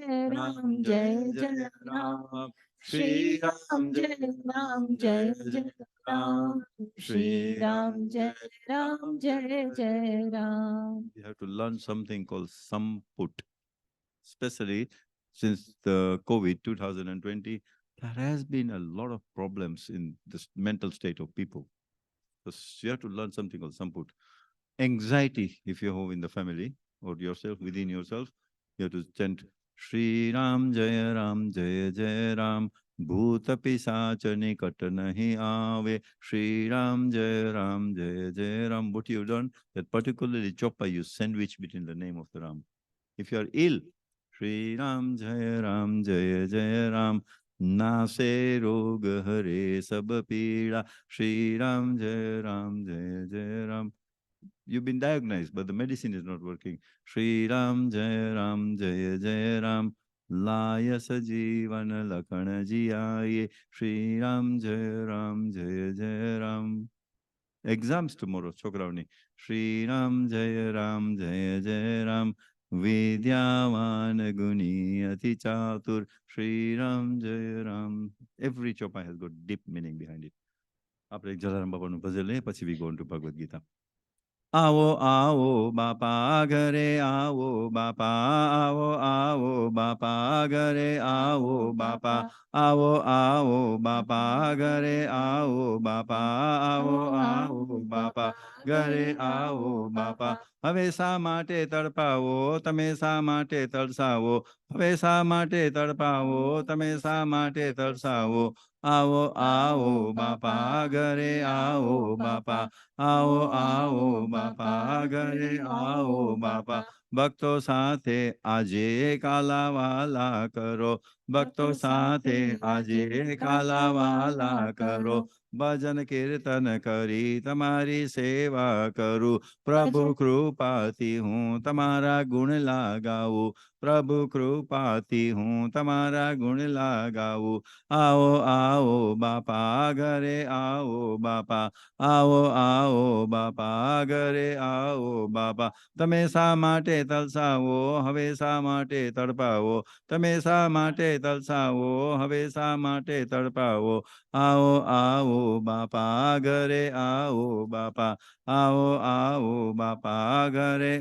[SPEAKER 1] जय राम, श्री राम जय
[SPEAKER 2] जय राम, श्री राम जय जय Ram.
[SPEAKER 1] We have to learn something called Samput, especially since the COVID 2020. There has been a lot of problems in the mental state of people. So you have to learn something called Samput. Anxiety, if you have in the family or yourself, within yourself, you have to chant Shri Ram Jaya Ram, Bhuta Pisacha Nikat Nahi Ave, Shri Ram Jaya Ram. What you've done, that particularly choppa you sandwich between the name of the Ram. If you are ill, Shri Ram Jaya Ram, नासे रोग हरे सब पीड़ा, श्री राम जय Ram. You've been diagnosed, but the medicine is not working. Shri Ram Jaya Ram, Laya Sajivan Lakana Jiyaye, Shri Ram Jaya Ram. Exams tomorrow, Chokravani. Shri Ram Jaya Ram, Vidyavan Guni Ati Chatur, Shri Ram Jaya Ram. Every chopa has got deep meaning behind it. આપણે એક જલારામ બાપાનું ભજન લઈએ, પછી we go into Bhagavad Gita. આવો આવો બાપા ઘરે આવો બાપા, આવો બાપા ઘરે આવો બાપા, આવો બાપા ઘરે આવો બાપા, આવો બાપા ઘરે આવો બાપા. હવે શા માટે તડપાવો તમે, શા માટે તરસાવો, હવે શા માટે તડપાવો તમે, શા માટે તરસાવો. આવો બાપા ઘરે આવો બાપા, આવો બાપા ઘરે આવો બાપા. ભક્તો સાથે આજે કાલાવાલા કરો, ભક્તો સાથે આજે કાલાવાલા કરો. ભજન કીર્તન કરી તમારી સેવા કરું, પ્રભુ કૃપાથી હું તમારા ગુણ લાગાવું, પ્રભુ કૃપાથી હું તમારા ગુણ લાગાવું. આવો બાપા ઘરે આવો બાપા, આવો બાપા ઘરે આવો બાપા. તમે શા માટે તલસાવો, હવે શા માટે તડપાવો, તમે શા માટે તલસાવો, હવે શા માટે તડપાવો. આવો બાપા ઘરે આવો બાપા, આવો બાપા ઘરે.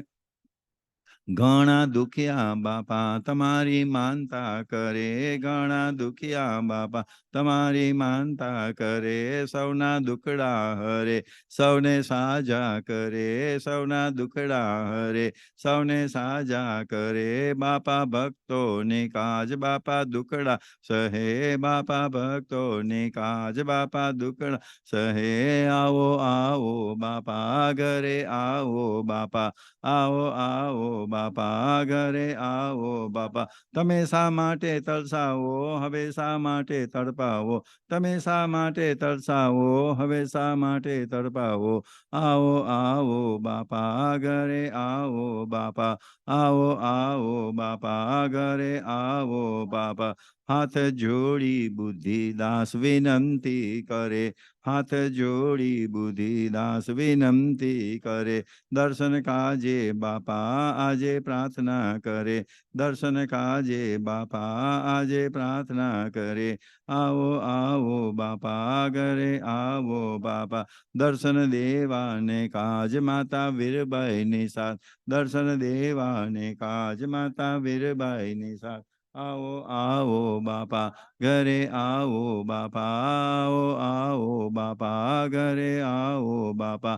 [SPEAKER 1] ઘણા દુખિયા બાપા તમારી માનતા કરે, ઘણા દુખિયા બાપા તમારી માનતા કરે. સૌના દુખડા હરે, સૌને સાજા કરે, સૌના દુખડા હરે, સૌને સાજા કરે. બાપા ભક્તોને કાજ, બાપા દુખડા સહે, બાપા ભક્તોને કાજ, બાપા દુખડા સહે. આવો બાપા ઘરે આવો બાપા, આવો બાપા ઘરે આવો બાપા. તમે શા માટે તરસાવો, હવે શા માટે તડપાવો, તમે શા માટે તરસાવો, હવે શા માટે તડપાવો. આવો બાપા ઘરે આવો બાપા, આવો બાપા ઘરે આવો બાપા. હાથ જોડી બુદ્ધિદાસ વિનંતી કરે, હાથ જોડી બુદ્ધિદાસ વિનંતી કરે. દર્શન કાજે બાપા આજે પ્રાર્થના કરે, દર્શન કાજે બાપા આજે પ્રાર્થના કરે. આવો બાપા ઘરે આવો બાપા. દર્શન દેવાને કાજ માતા વીરબાઈની સાથ, દર્શન દેવાને કાજ માતા વીરબાઈની સાથ. आओ आओ बापा घरे आओ बापा आओ आओ बापा घरे आओ बापा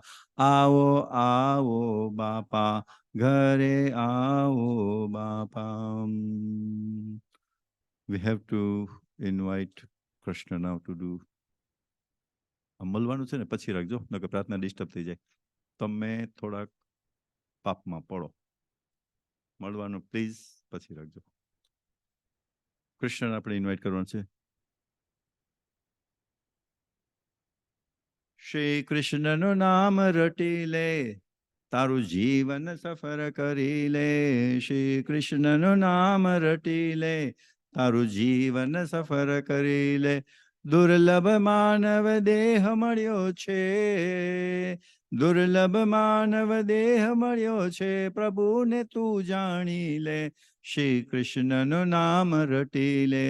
[SPEAKER 1] आओ आओ बापा घरे आओ बापा. We have to invite Krishna now to do. મળવાનું છે ને પછી રાખજો નકર પ્રાર્થના ડિસ્ટર્બ થઈ જાય. તમે થોડાક પાપમાં પડો. મળવાનું પ્લીઝ પછી રાખજો. કૃષ્ણ આપણે ઇન્વાઇટ કરવાનું છે. શ્રી કૃષ્ણનું નામ રટી લે તારું જીવન સફર કરી લે. શ્રી કૃષ્ણનું નામ રટી લે તારું જીવન સફર કરી લે. દુર્લભ માનવ દેહ મળ્યો છે. દુર્લભ માનવ દેહ મળ્યો છે. પ્રભુને તું જાણી લે. શ્રી કૃષ્ણનું નામ રટી લે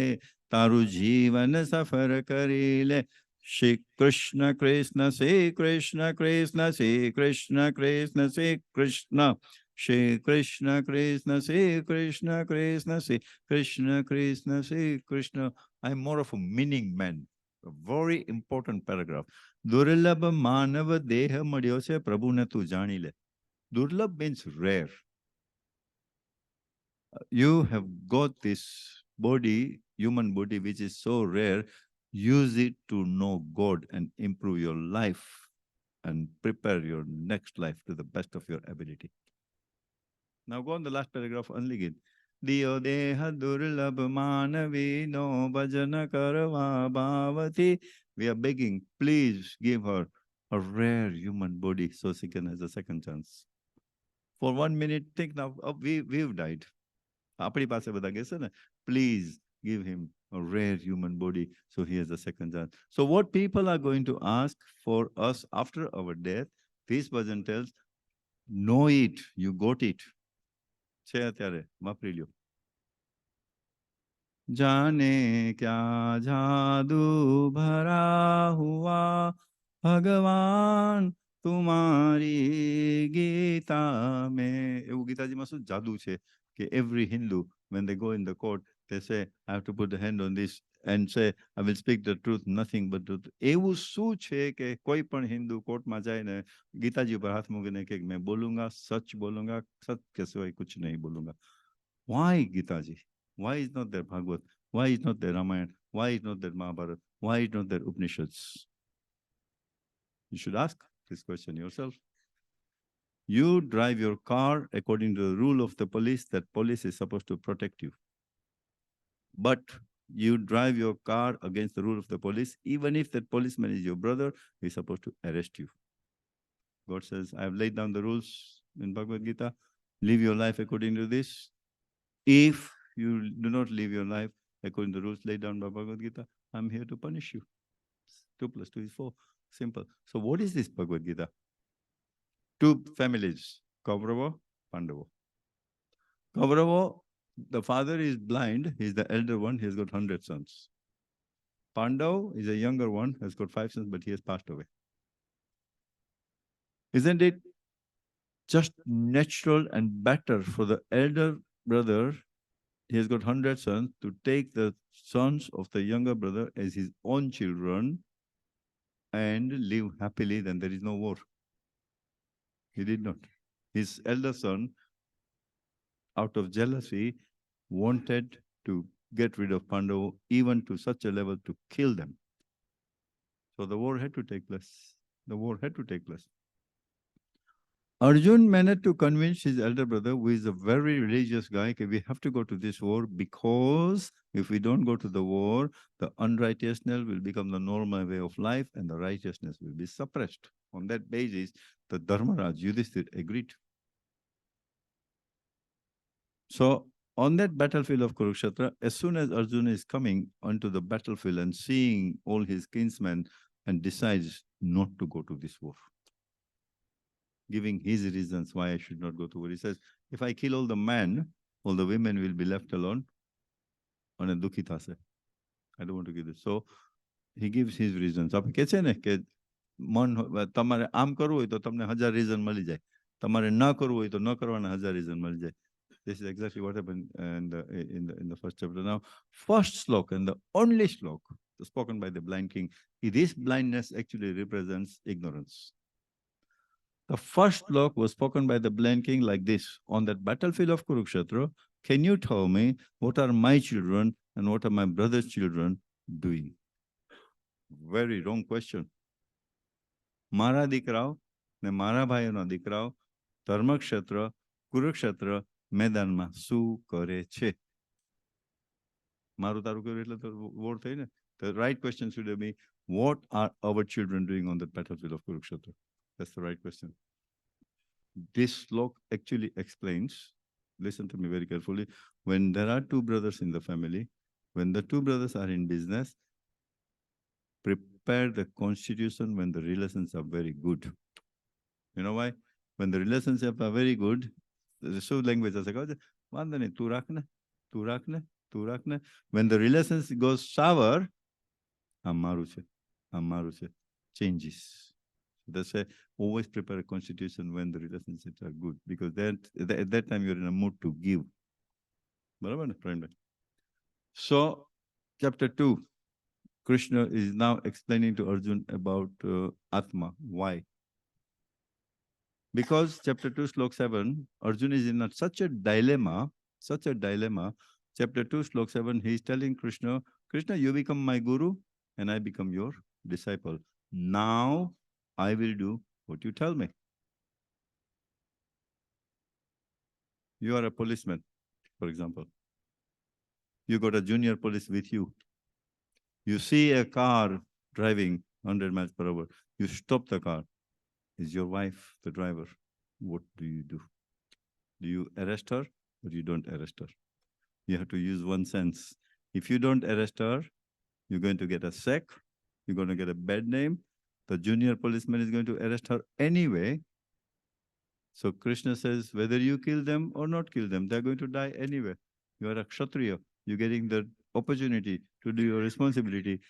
[SPEAKER 1] તારું જીવન સફર કરી લે. Shri Krishna Krishna Shri Krishna Krishna Shri Krishna Krishna Shri Krishna Shri Krishna Krishna Shri Krishna Krishna Shri Krishna Krishna Shri Krishna. I am more of a meaning man. A very important paragraph. Durlabh manav deha madyo se prabhu ne tu jani le. Durlabh means rare. You have got this body, human body, which is so rare. Use it to know God and improve your life and prepare your next life to the best of your ability. Now go on the last paragraph only again. Diyo deha durlabh manavi no bhajana karva bhavati. We are begging, please give her a rare human body so she can have a second chance. For 1 minute, think now, we've died. આપણી પાસે બધા કહેશે ને, please give him a rare human body so he has a second chance. So what people are going to ask for us after our death, this bhajan tells, know it, you got it. છે અત્યારે વાપરી લ્યો. जाने क्या जादू भरा हुआ भगवान तुम्हारी गीता में. એવું ગીતાજીમાં શું જાદુ છે કે every Hindu, when they go in the court, they say, I have to put the hand on this and say, I will speak the truth, nothing but truth. એવું શું છે કે કોઈ પણ હિન્દુ કોર્ટમાં જાય ને ગીતાજી ઉપર હાથ મૂકીને કે मैं बोलूंगा सच बोलूंगा, सच के सिवाय कुछ नहीं बोलूंगा. Why Gitaji? Why is not there Bhagavad? Why is not there Ramayana? Why is not there Mahabharata? Why is not there Upanishads? You should ask this question yourself. You drive your car according to the rule of the police, that police is supposed to protect you. But you drive your car against the rule of the police, even if that policeman is your brother, he is supposed to arrest you. God says, I have laid down the rules in Bhagavad Gita. Live your life according to this. If you do not live your life according to the rules laid down by Bhagavad Gita, I'm here to punish you. 2 + 2 is 4. Simple. So what is this Bhagavad Gita? 2 families, Kaurava, Pandava. Kaurava, the father is blind, he's the elder one, he's got 100 sons. Pandav is a younger one, has got 5 sons, but he has passed away. Isn't it just natural and better for the elder brother, he has got 100 sons, to take the sons of the younger brother as his own children and live happily, then there is no war. He did not. His elder son, out of jealousy, wanted to get rid of Pandava, even to such a level to kill them. So the war had to take place. The war had to take place. Arjun managed to convince his elder brother, who is a very religious guy, okay, we have to go to this war because if we don't go to the war, the unrighteousness will become the normal way of life and the righteousness will be suppressed. On that basis, the Dharmaraj, Yudhishthir, agreed. So on that battlefield of Kurukshetra, as soon as Arjuna is coming onto the battlefield and seeing all his kinsmen, and decides not to go to this war, giving his reasons why I should not go to war. He says, if I kill all the men, all the women will be left alone. And dukhita se. I don't want to give this. So he gives his reasons. આપણે કહે છે ને કે મન તમારે આમ કરવું હોય તો તમને 1000 રીઝન મળી જાય. તમારે ન કરવું હોય તો ન કરવાના 1000 રીઝન મળી જાય. This is exactly what happened in the first chapter. Now, first slok and the only slok spoken by the blind king, this blindness actually represents ignorance. The first slok was spoken by the blind king like this: on that battlefield of Kurukshetra, can you tell me what are my children and what are my brother's children doing? Very wrong question. મારા દીકરાઓ ને મારા ભાઈઓના દીકરાઓ ધર્મક્ષેત્ર કુરુક્ષેત્ર મેદાનમાં શું કરે છે? મારું તારું કર્યું એટલે તો વોર થઈ ને. The right question should be, what are our children doing on the battlefield of Kurukshetra? That's the right question. This slok actually explains, listen to me very carefully, when there are two brothers in the family, when the two brothers are in business, prepare the constitution when the relations are very good. You know why? When the relationships are very good, the so language as when the relations goes sour, changes. That's why always prepare a constitution when the relationships are good, because then at that time you're in a mood to give. So, chapter 2, Krishna is now explaining to Arjun about Atma. Why? Because chapter 2, slok 7, Arjun is in such a dilemma. Chapter 2, slok 7, he is telling Krishna, Krishna, you become my guru and I become your disciple. Now I will do what you tell me. You are a policeman, for example. You got a junior police with you. You see a car driving 100 miles per hour. You stop the car. Is your wife the driver? What do you do? Do you arrest her or you don't arrest her? You have to use one sense. If you don't arrest her, you're going to get a sack. You're going to get a bad name. The junior policeman is going to arrest her anyway. So Krishna says, whether you kill them or not kill them, they're going to die anyway. You are a Kshatriya. You're getting the opportunity to do your responsibility.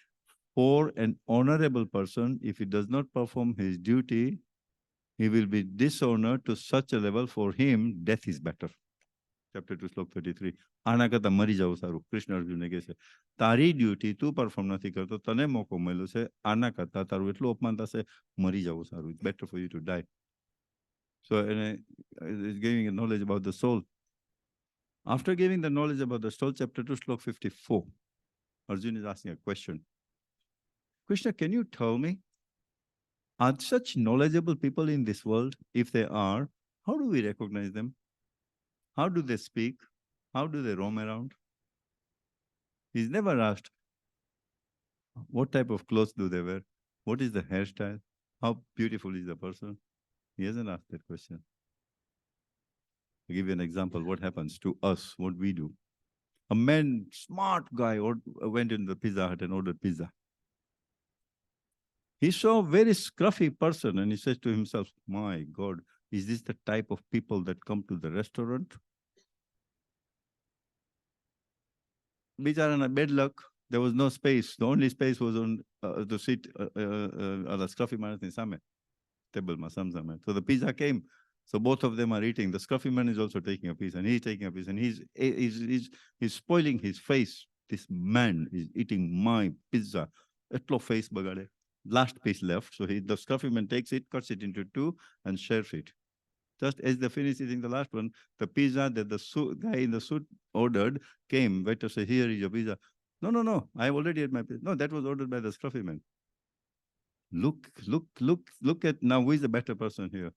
[SPEAKER 1] For an honorable person, if he does not perform his duty, he will be dishonored to such a level. For him, death is better. Chapter 2, slok 33. આના કરતા મરી જવું સારું. કૃષ્ણ અર્જુનને કહે છે, તારી duty તું પરફોર્મ નથી કરતો, તને મોકો મળ્યો છે, આના કરતા તારું એટલું અપમાન થશે, મરી જવું સારું. It's better for you to die. So it's giving a knowledge about the soul. After giving the knowledge about the soul, chapter 2, slok 54, Arjun is asking a question. Krishna, can you tell me, are such knowledgeable people in this world? If they are, how do we recognize them? How do they speak? How do they roam around? He's never asked, what type of clothes do they wear? What is the hairstyle? How beautiful is the person? He hasn't asked that question. I'll give you an example. What happens to us, what we do. A man, smart guy, went into the Pizza Hut and ordered pizza. He saw a very scruffy person and he says to himself, my God, is this the type of people that come to the restaurant? Bichara, bad luck. There was no space. The only space was on the seat, the scruffy man in Same. Table Masam. So the pizza came. So both of them are eating. The scruffy man is also taking a piece and he's taking a piece and he's spoiling his face. This man is eating my pizza. Etlo face bagade. Last piece left. So the scruffy man takes it, cuts it into two and shares it. Just as they finished eating the last one, the pizza that the guy in the suit ordered came. Waiter said, here is your pizza. No. I already had my pizza. No, that was ordered by the scruffy man. Look at now, who is the better person here?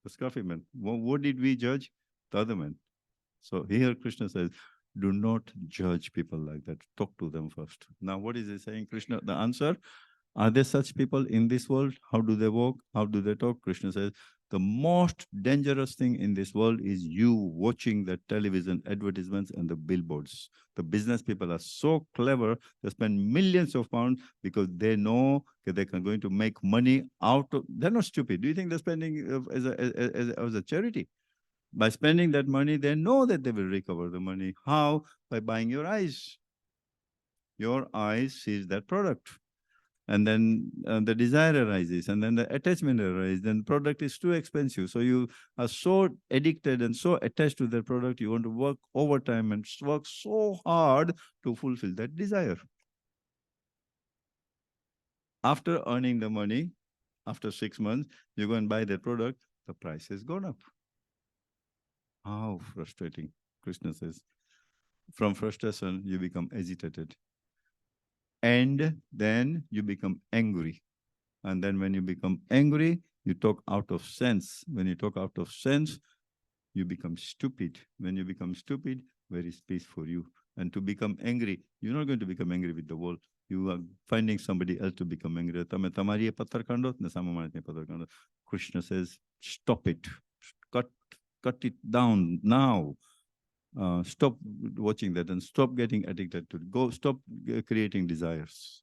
[SPEAKER 1] The scruffy man. What did we judge? The other man. So here Krishna says, do not judge people like that. Talk to them first. Now, what is he saying, Krishna? The answer, are there such people in this world? How do they walk? How do they talk? Krishna says, the most dangerous thing in this world is you watching the television advertisements and the billboards. The business people are so clever, they spend millions of pounds because they know that they're going to make money out of, they're not stupid. Do you think they're spending as a charity? By spending that money, they know that they will recover the money. How? By buying your eyes. Your eyes sees that product. And then the desire arises, and then the attachment arises. Then the product is too expensive. So you are so addicted and so attached to the product, you want to work overtime and work so hard to fulfill that desire. After earning the money, after 6 months, you go and buy the product, the price has gone up. How frustrating, Krishna says. From frustration, you become agitated. And then you become angry. And then when you become angry, you talk out of sense. When you talk out of sense, you become stupid. When you become stupid, where is peace for you? And to become angry, you're not going to become angry with the world. You are finding somebody else to become angry. Krishna says, stop it. Cut it down now. Stop watching that and stop getting addicted to it. Go, stop creating desires.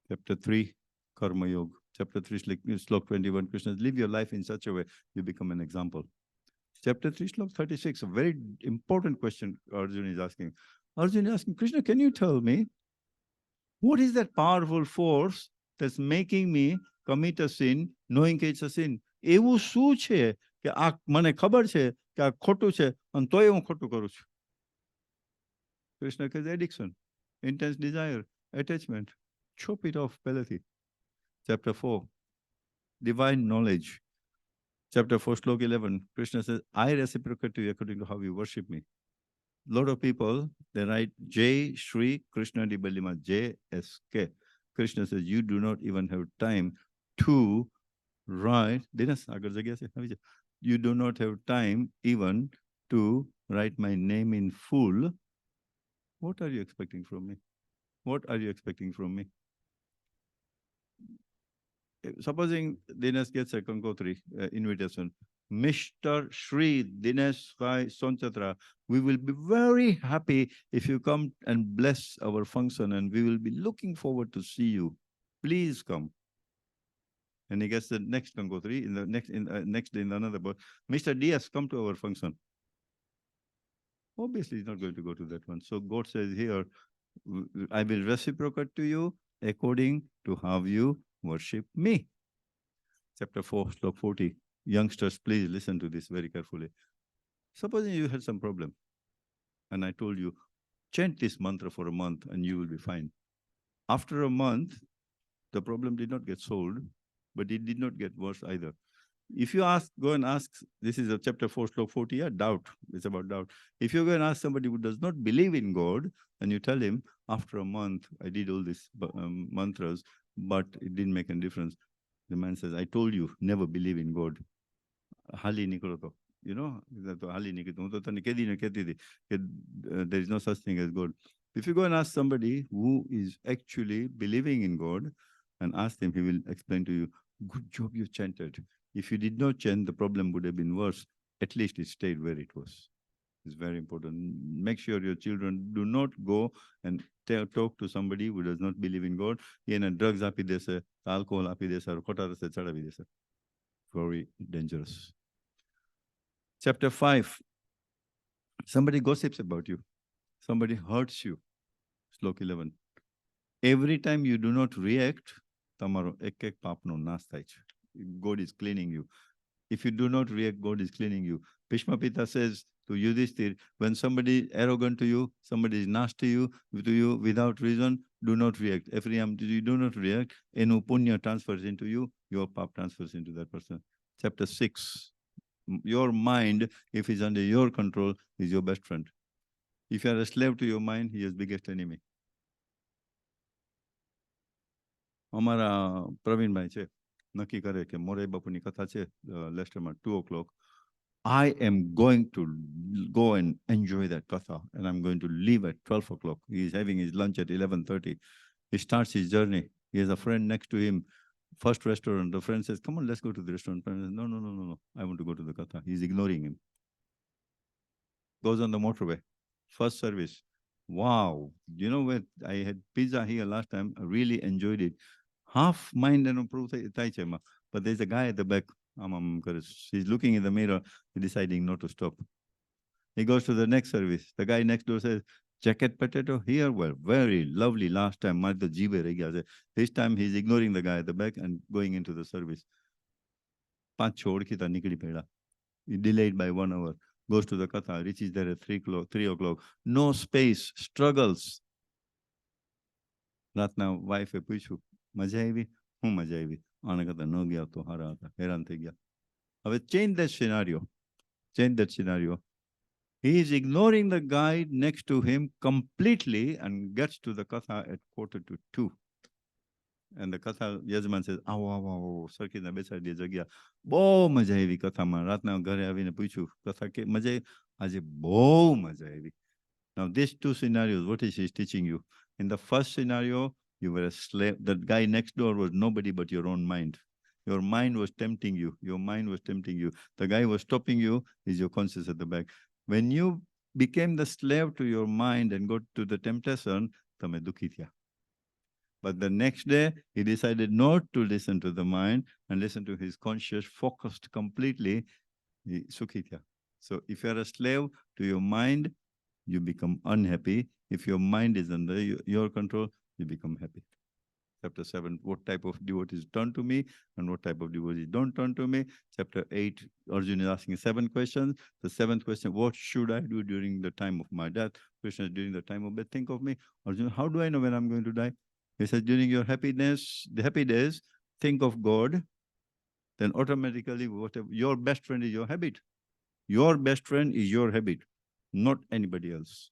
[SPEAKER 1] Chapter 3, Karma Yoga. Chapter 3, Slok 21, Krishna says, live your life in such a way you become an example. Chapter 3, Slok 36, a very important question Arjuna is asking. Arjuna is asking, Krishna, can you tell me, what is that powerful force that's making me commit a sin, knowing it's a sin? એવું શું છે કે આ મને ખબર છે કે આ ખોટું છે અને તોય હું ખોટું કરું છું? Krishna says addiction, intense desire, attachment. Chop it off, Pelati. Chapter 4, divine knowledge. Chapter 4, Slok 11, Krishna says, I reciprocate to you according to how you worship me. A lot of people, they write J. Shri Krishna Di Balima, J.S.K. Krishna says, you do not even have time to write, you do not have time even to write my name in full. What are you expecting from me? What are you expecting from me? Supposing Dinesh gets a Gangotri invitation, Mr. Shri Dinesh Bhai Sonchatra, we will be very happy if you come and bless our function, and we will be looking forward to see you. Please come. And he gets the next Gangotri in the next in another boat. Mr. Diaz, come to our function. Obviously, he's not going to go to that one. So God says here, I will reciprocate to you according to how you worship me. Chapter 4, Slok 40. Youngsters, please listen to this very carefully. Supposing you had some problem, and I told you, chant this mantra for a month and you will be fine. After a month, the problem did not get solved, but it did not get worse either. If you ask, go and ask, this is a chapter 4, Slok 40, yeah, doubt. It's about doubt. If you go and ask somebody who does not believe in God, and you tell him, after a month, I did all these mantras, but it didn't make any difference. The man says, I told you, never believe in God. Hali niklo to. You know, there is no such thing as God. If you go and ask somebody who is actually believing in God and ask him, he will explain to you, good job you chanted. If you did not chant, the problem would have been worse. At least it stayed where it was. It's very important. Make sure your children do not go and talk to somebody who does not believe in God. Drugs api dese, alcohol api dese, or kota rase chadavi dese. Very dangerous. Chapter 5. Somebody gossips about you. Somebody hurts you. Slok 11. Every time you do not react, tamaro ek papno nas thai chhe. God is cleaning you. If you do not react, God is cleaning you. Bhishma Pita says to Yudhishthir, when somebody is arrogant to you, somebody is nasty to you without reason, do not react. If you do not react, enu punya transfers into you, your pap transfers into that person. Chapter 6. Your mind, if it's under your control, is your best friend. If you are a slave to your mind, he is biggest enemy. Amara Praveen Bhai che. નક્કી કરે કે મોરે બાપુની કથા છે લેસ્ટરમાં 2 o'clock. I am going to go and enjoy that katha, and I'm going to leave at 12 o'clock. He is having his lunch at 11:30. He starts his journey. He has a friend next to him. First restaurant. The friend says, come on, let's go to the restaurant. The friend says, no. I want to go to the katha. He's ignoring him. Goes on the motorway. First service. Wow. You know what? I had pizza here last time. I really enjoyed it. Half mind and improve, but there's a guy at the back. He's looking in the mirror, deciding not to stop. He goes to the next service. The guy next door says, Jacket potato here were very lovely last time. This time he's ignoring the guy at the back and going into the service. He delayed by 1 hour. Goes to the katha, reaches there at 3 o'clock. No space, struggles. રાતના વાઈફે પૂછ્યું મજા આવી હું મજા આવી આને કરતા ન ગયા તો હારા હતા હેરાન થઈ ગયા હવે change that scenario. He is ignoring the guide next to him completely and gets to the katha at 1:45. And the katha યજમાન says આવો આવો આવો સરખીને બેસાડી દે જગ્યા બહુ મજા આવી કથામાં રાતના ઘરે આવીને પૂછ્યું કથા કે મજા આવી આજે બહુ મજા આવી. Now these two scenarios, what is he teaching you? In the first scenario, you were a slave. That guy next door was nobody but your own mind. Your mind was tempting you. Your mind was tempting you. The guy was stopping you is your conscience at the back. When you became the slave to your mind and got to the temptation, tame dukhi thya. But the next day, he decided not to listen to the mind and listen to his conscious, focused completely. Sukhi thya. So if you are a slave to your mind, you become unhappy. If your mind is under your control, you become happy. Chapter 7, what type of devotees turn to me and what type of devotees don't turn to me. Chapter 8, Arjuna is asking 7 questions. The 7th question, what should I do during the time of my death? Krishna, during the time of death, think of me. Arjuna, how do I know when I'm going to die? He says, during your the happy days, think of God. Then automatically, whatever your best friend is your habit. Your best friend is your habit, not anybody else.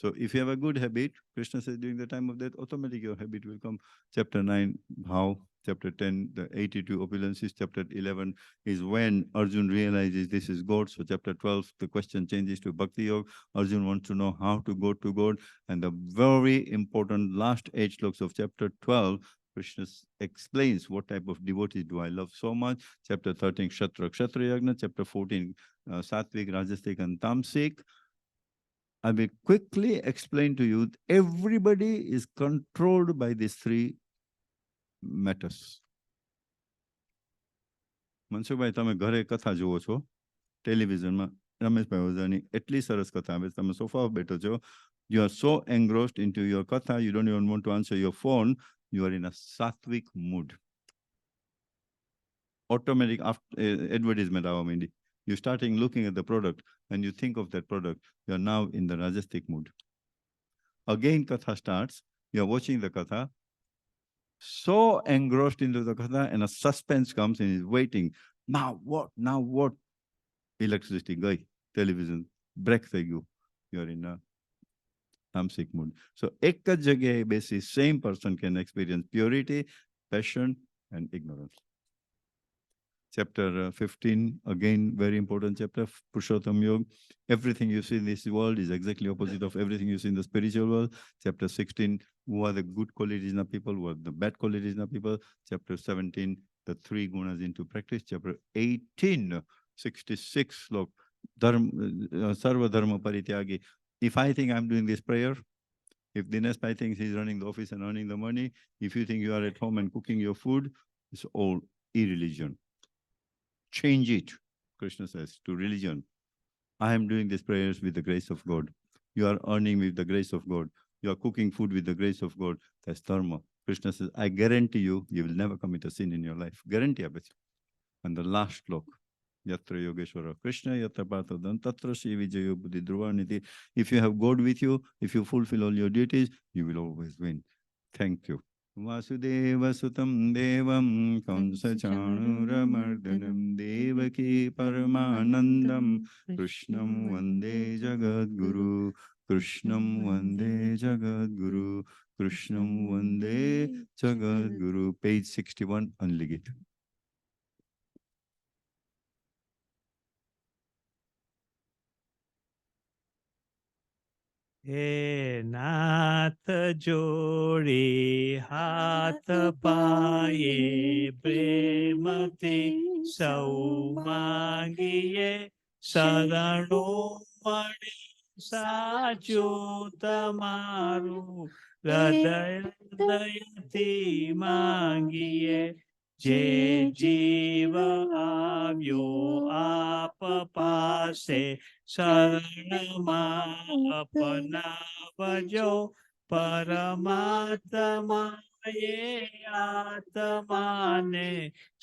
[SPEAKER 1] So if you have a good habit, Krishna says during the time of death, automatically your habit will come. Chapter 9, how? Chapter 10, the 82 opulences. Chapter 11 is when Arjun realizes this is God. So chapter 12, the question changes to Bhakti Yoga. Arjun wants to know how to go to God. And the very important last 8 slokas of chapter 12, Krishna explains what type of devotees do I love so much. Chapter 13, Kshatriya Yagna. Chapter 14, Sattvic, Rajasic, and Tamasic. I will quickly explain to you, everybody is controlled by these 3 matters. Mansukhbhai તમે ઘરે કથા જુઓ છો ટેલિવિઝનમાં રમેશભાઈ ઓઝાની એટલી સરસ કથા આવે તમે સોફા પર બેઠો છો. You are so engrossed into your katha, you don't even want to answer your phone. You are in a sattvic mood. Automatic advertisement our Mindy. You're starting looking at the product and you think of that product. You're now in the rajasic mood. Again, katha starts. You're watching the katha. So engrossed into the katha and a suspense comes and is waiting. Now what? Now what? Electricity, guy, television, break you. You're in a tamasic mood. So, ek jagah basis, same person can experience purity, passion, and ignorance. Chapter 15, again, very important chapter, Purushottam Yoga. Everything you see in this world is exactly opposite of everything you see in the spiritual world. Chapter 16, who are the good qualities in the people, who are the bad qualities in the people. Chapter 17, the 3 gunas into practice. Chapter 18, 66 slok, Sarva Dharma Parityagi. If I think I'm doing this prayer, if Dinesh Pai thinks he's running the office and earning the money, if you think you are at home and cooking your food, it's all irreligion. Change it, Krishna says, to religion. I am doing these prayers with the grace of God. You are earning with the grace of God. You are cooking food with the grace of God. That's dharma. Krishna says, I guarantee you, you will never commit a sin in your life. Guarantee. And the last slok, Yatra Yogeshwara Krishna, Yatra Parthadan, Tatra Shri Vijayo Buddhi Dhruvaniti. If you have God with you, if you fulfill all your duties, you will always win. Thank you. Vasudeva Sutam Devam Kamsa Chanuramardanam Devaki Paramanandam Krishnam Vande Jagat Guru Krishnam Vande Jagat Guru Krishnam Vande Jagat Guru. Page 61, unligit.
[SPEAKER 3] હે નાથ જોડી હાથ પાયે પ્રેમથી સૌ માંગીએ શરણો મળે સાચું તમારું હૃદયથી માંગીએ જે જીવ આવ્યો આપ પાસે શરણમાં અપનાવજો પરમાત્માએ આત્માને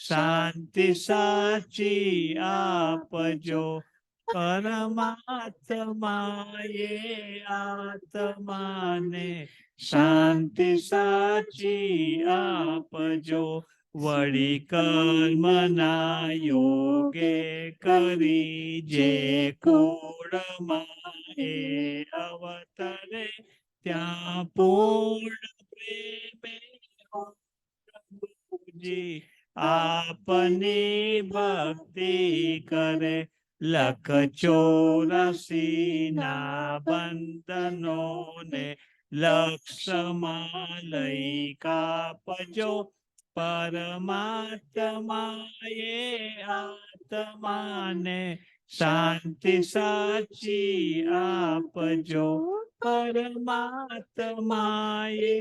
[SPEAKER 3] શાંતિ સાચી આપજો પરમાત્માએ આત્માને શાંતિ સાચી આપજો વળી કર્મના યોગે કરી જે કુળમાં એ અવતરે ત્યાં પૂર્ણ પ્રેમે પ્રભુજી આપની ભક્તિ કરે લખ 84 ના બંધનોને લક્ષમાં લઈ કાપજો પરમાત્માએ આત્માને શાંતિ સાચી આપજો પરમાત્માએ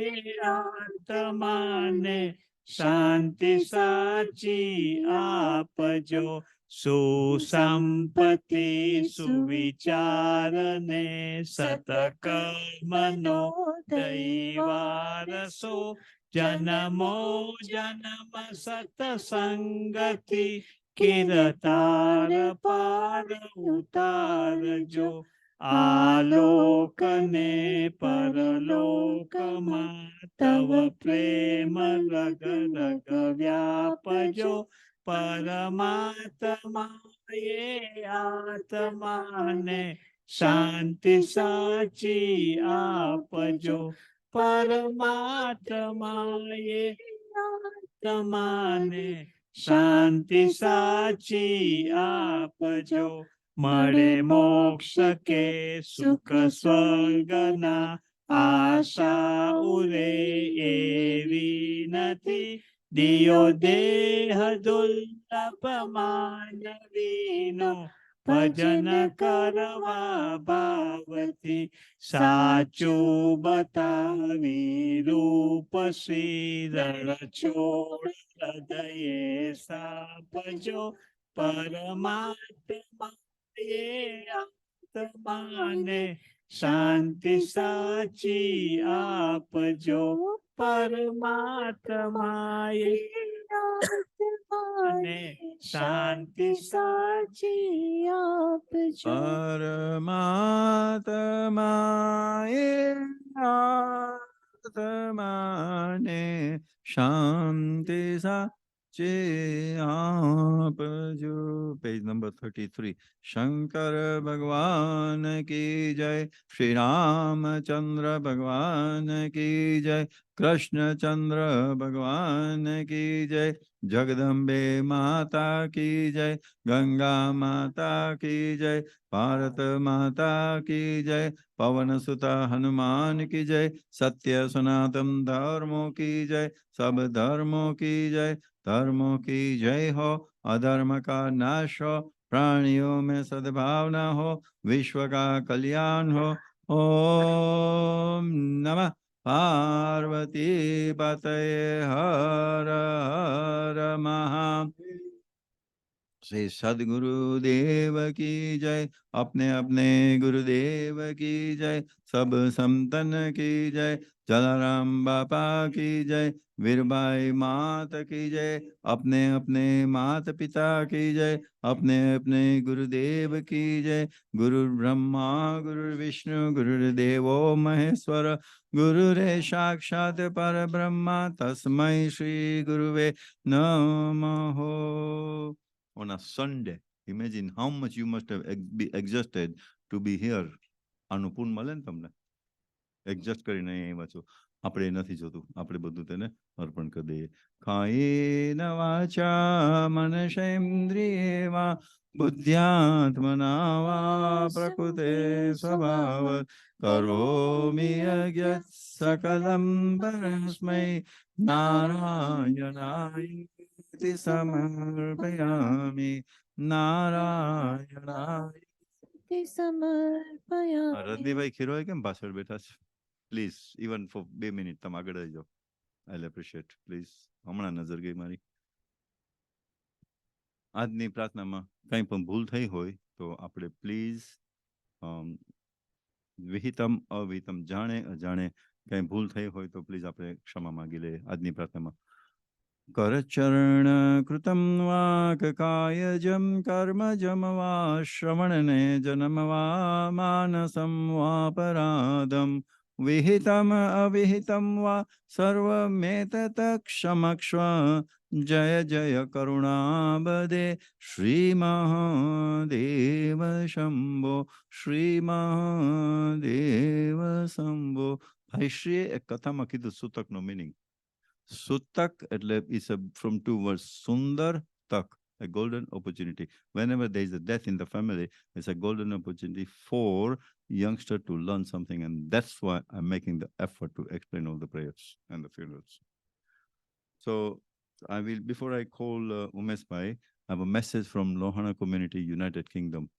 [SPEAKER 3] આત્માને શાંતિ સાચી આપજો સુસંપત્તિ સુવિચારને સતકર્મનો દૈવારસો જનમો જન્મ સતસંગતિ કિરતાર પાર ઉતારજો આલોકને પરલોકમાં તવ પ્રેમ રગ રગ વ્યાપજો પરમાત્માએ આત્માને શાંતિ સાચી આપજો પરમાત્માએ આત્માને શાંતિ સાચી આપજો મળે મોક્ષ કે સુખ સ્વર્ગના આશા ઉરે એવી નથી દિયો દેહ દુર્લભ માનવીનો ભજન કરવા ભાવથી સાચું બતાવી રૂપ શ્રી છોડ હૃદયે સાપજો પરમાત્માએ આત્માને શાંતિ સાચી આપજો પરમાત્માએ આત્માને શાંતિ સાચી આપજો
[SPEAKER 1] પરમાત્માએ આત્માને શાંતિ સાચી આપજો. Page number 33. શંકર ભગવાન કી જય, શ્રી રામચંદ્ર ભગવાન કી જય, કૃષ્ણચંદ્ર ભગવાન કી જય, જગદંબે માતા કી જય, ગંગા માતા કી જય, ભારત માતા કી જય, पवन सुता हनुमान की जय, सत्य सनातन धर्मों की जय, सब धर्मों की जय, धर्मों की जय हो, अधर्म का नाश हो, प्राणियों में सद्भावना हो, विश्व का कल्याण हो. ओम नमः पार्वती पतये हर हर महादेव. श्री सदगुरुदेव की जय, अपने अपने गुरुदेव की जय, सब संतन की जय, जलाराम बापा की जय, वीरबाई मात की जय, अपने अपने माता पिता की जय, अपने अपने गुरुदेव की जय. गुरु ब्रह्मा गुरु विष्णु गुरुदेवो महेश्वर, गुरुरे साक्षात पर ब्रह्मा, तस्मै श्री गुरुवे नमः. On a Sunday, imagine how much you must have be exhausted to be here. અનુપૂર્ણ મળે ને તમને એડજસ્ટ કરીને આવ્યા છો. આપણે નથી જોતું, આપણે બધું તેને અર્પણ કરી દઈએ. કાયેન વાચા મનસેન્દ્રિયેવા બુદ્ધ્યાત્મના વા પ્રકૃતે સ્વભાવ કરોમિ યજ્ઞ સકલં પરસ્મૈ નારાયણાય સમર્પયામિ નારાયણાય
[SPEAKER 2] સમર્પયામિ.
[SPEAKER 1] રજનીભાઈ ખીરોય કેમ પાછળ બેઠા છે? પ્લીઝ ઇવન ફોર 2 મિનિટ તમે આગળ આવી જાઓ. આઈ એપ્રિશિએટ. પ્લીઝ, હમણાં નજર ગઈ મારી. આજની પ્રાર્થનામાં કંઈ પણ ભૂલ થઈ હોય તો આપણે પ્લીઝ વિહિતમ અવિહિતમ જાણે અજાણે કંઈ ભૂલ થઈ હોય તો પ્લીઝ આપણે ક્ષમા માગી લઈએ આજની પ્રાર્થનામાં. કરચરણ કૃતમ વા કાયજમ કર્મજમ વા શ્રવણને જનમ વા માનસમ વા પરાધમ વિહિતમ અવિહિતમ વા સર્વમેતત ક્ષમક્ષ્વ જય જય કરુણાબદે શ્રી મહાદેવ શંભો શ્રી મહાદેવ શંભો. ભાઈશ્રીએ એક કથામાં કીધું સૂતકનો meaning. Sutak is from two words, Sundar Tak, a golden opportunity. Whenever there is a death in the family, it's a golden opportunity for youngster to learn something, and that's why I'm making the effort to explain all the prayers and the funerals. So I will, before I call Umesh Bhai, I have a message from Lohana Community, United Kingdom.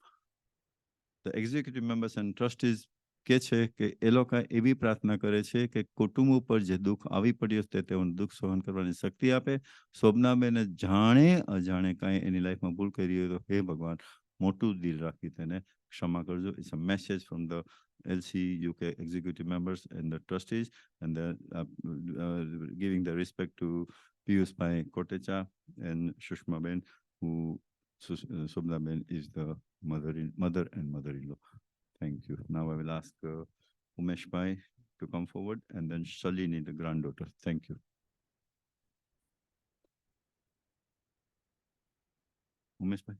[SPEAKER 1] The executive members and trustees કે છે કે એ લોકો એવી પ્રાર્થના કરે છે કે કુટુંબ ઉપર જે દુઃખ આવી પડ્યું છે તેઓને દુઃખ સહન કરવાની શક્તિ આપે. શોભનાબેને જાણે અજાણે કાંઈ એની લાઈફમાં ભૂલ કરી હોય તો હે ભગવાન મોટું દિલ રાખી તેને ક્ષમા કરજો. It's a message from the LC UK executive members and the trustees, and the giving the respect to Piyush Bhai Kotecha and Shobhnaben, who Shobhnaben is the mother and mother-in-law. Thank you. Now I will ask Umesh Bhai to come forward, and then Shalini, the granddaughter. Thank you. Umesh Bhai.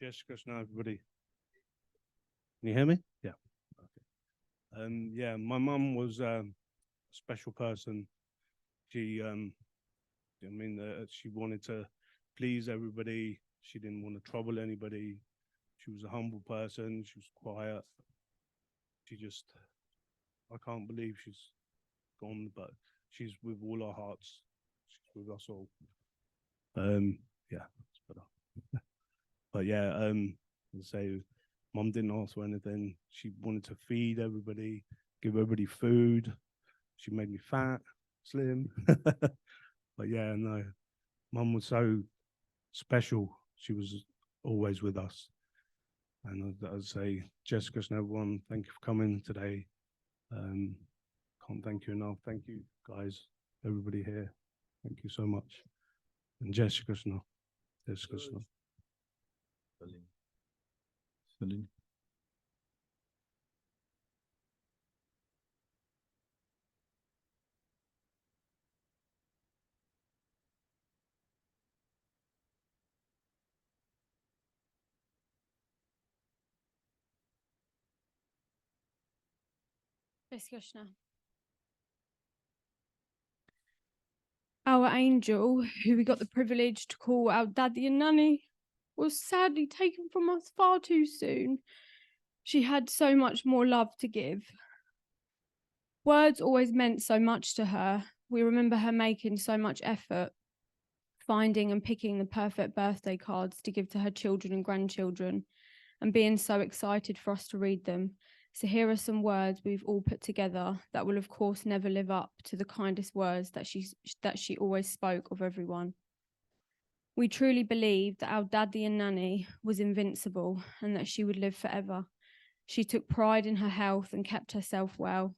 [SPEAKER 4] Yes, Krishna, everybody. Can you hear me? Yeah. Okay. Yeah, my mum was a special person. She, she wanted to please everybody. She didn't want to trouble anybody. She was a humble person. She was quiet. She just, I can't believe she's gone, but she's with all our hearts. She's with us all. Yeah, it's better. But yeah, so Mum didn't ask for anything. She wanted to feed everybody, give everybody food. She made me fat, slim. But yeah, no, Mum was so special. She was always with us. And I'd say, Jessica and everyone, thank you for coming today. Can't thank you enough. Thank you, guys, everybody here. Thank you so much. And Jessica Krishna. Jessica Krishna.
[SPEAKER 1] Shalini.
[SPEAKER 5] Krishna. Our angel, who we got the privilege to call our daddy and nanny, was sadly taken from us far too soon. She had so much more love to give. Words always meant so much to her. We remember her making so much effort, finding and picking the perfect birthday cards to give to her children and grandchildren, and being so excited for us to read them. So here are some words we've all put together that will of course never live up to the kindest words that she always spoke of everyone. We truly believed that our daddy and nanny was invincible and that she would live forever. She took pride in her health and kept herself well.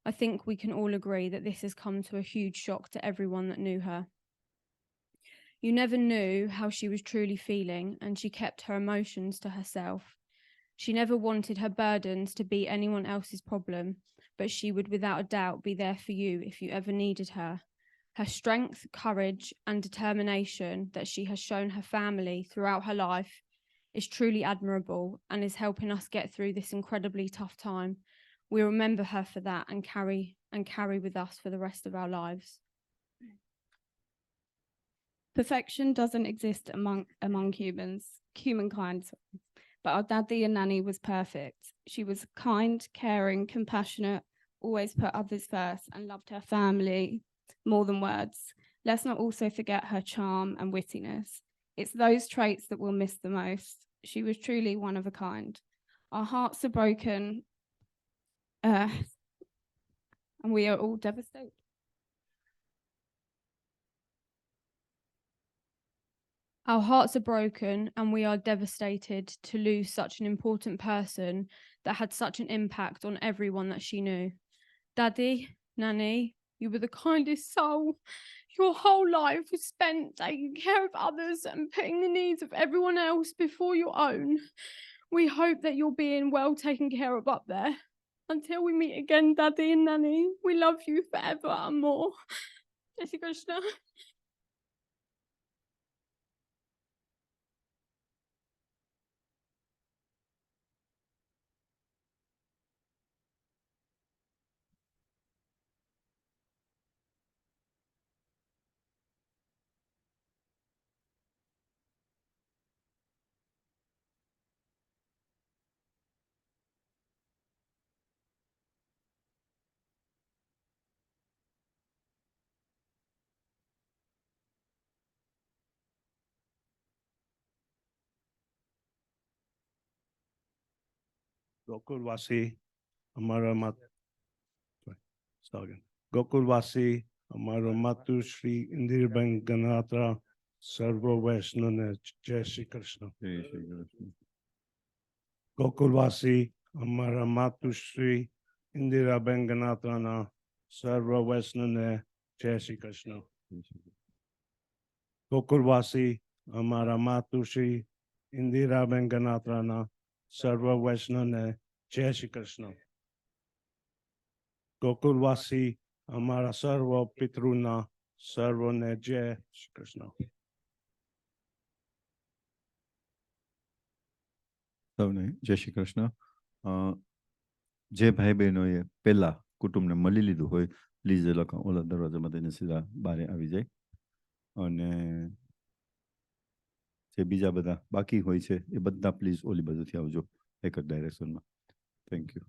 [SPEAKER 5] I think we can all agree that this has come to a huge shock to everyone that knew her. You never knew how she was truly feeling, and she kept her emotions to herself. She never wanted her burdens to be anyone else's problem, but she would without a doubt be there for you if you ever needed her. Her strength, courage, and determination that she has shown her family throughout her life is truly admirable and is helping us get through this incredibly tough time. We remember her for that and carry with us for the rest of our lives.
[SPEAKER 6] Perfection doesn't exist among humankind, but our daddy and nanny was perfect. She was kind, caring, compassionate, always put others first, and loved her family more than words. Let's not also forget her charm and wittiness. It's those traits that we'll miss the most. She was truly one of a kind. Our hearts are broken, and we are all devastated.
[SPEAKER 5] Our hearts are broken and we are devastated to lose such an important person that had such an impact on everyone that she knew. Daddy, Nanny, you were the kindest soul. Your whole life was spent taking care of others and putting the needs of everyone else before your own. We hope that you're being well taken care of up there. Until we meet again, Daddy and Nanny, we love you forever and more. Jai Shri Krishna.
[SPEAKER 4] Gokulvasi, Amara Mat. Start again. Gokulvasi, Amara Matu Shri Indiraben Ganatra, Sarva Vaishnava, Jai Shri Krishna.
[SPEAKER 1] Jai Shri Krishna.
[SPEAKER 4] Gokulvasi, Amara Matu Shri Indiraben Ganatra, Sarva Vaishnava, Jai Shri Krishna. Gokulvasi, Amara Matu Shri Indiraben Ganatra, Sarva Vaishnava, Jai Shri Krishna. Gokulvasi, Amara Sarva Pitruna, Sarva ne Jai Shri Krishna.
[SPEAKER 1] સૌને જય શ્રી કૃષ્ણ. જે ભાઈ બહેનોએ પહેલા કુટુંબને મળી લીધું હોય પ્લીઝ એ લોકો ઓલા દરવાજામાં થઈને સીધા બારે આવી જાય. અને જે બીજા બધા બાકી હોય છે એ બધા પ્લીઝ ઓલી બાજુથી આવજો એક જ ડાયરેક્શનમાં. Thank you.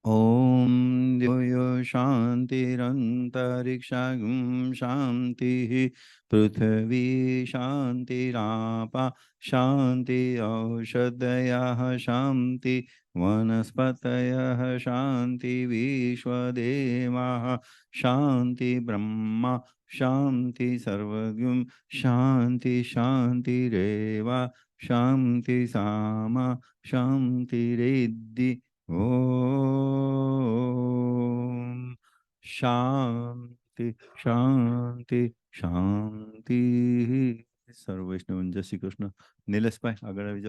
[SPEAKER 1] ॐ द्योयो शान्तिरन्तरिक्षं शान्तिः पृथिवी शान्तिरापा शान्ति औषधयः शान्ति वनस्पतयः शान्ति विश्वदेवाः शान्ति ब्रह्मा शान्ति सर्वज्ञं शान्ति शान्तिरेव शान्ति सामा शान्तिरेद्धि. ओम शांति शांति शांति. સર્વ વૈષ્ણવ જય શ્રી કૃષ્ણ. નિલેશભાઈ આગળ આવી જાઓ.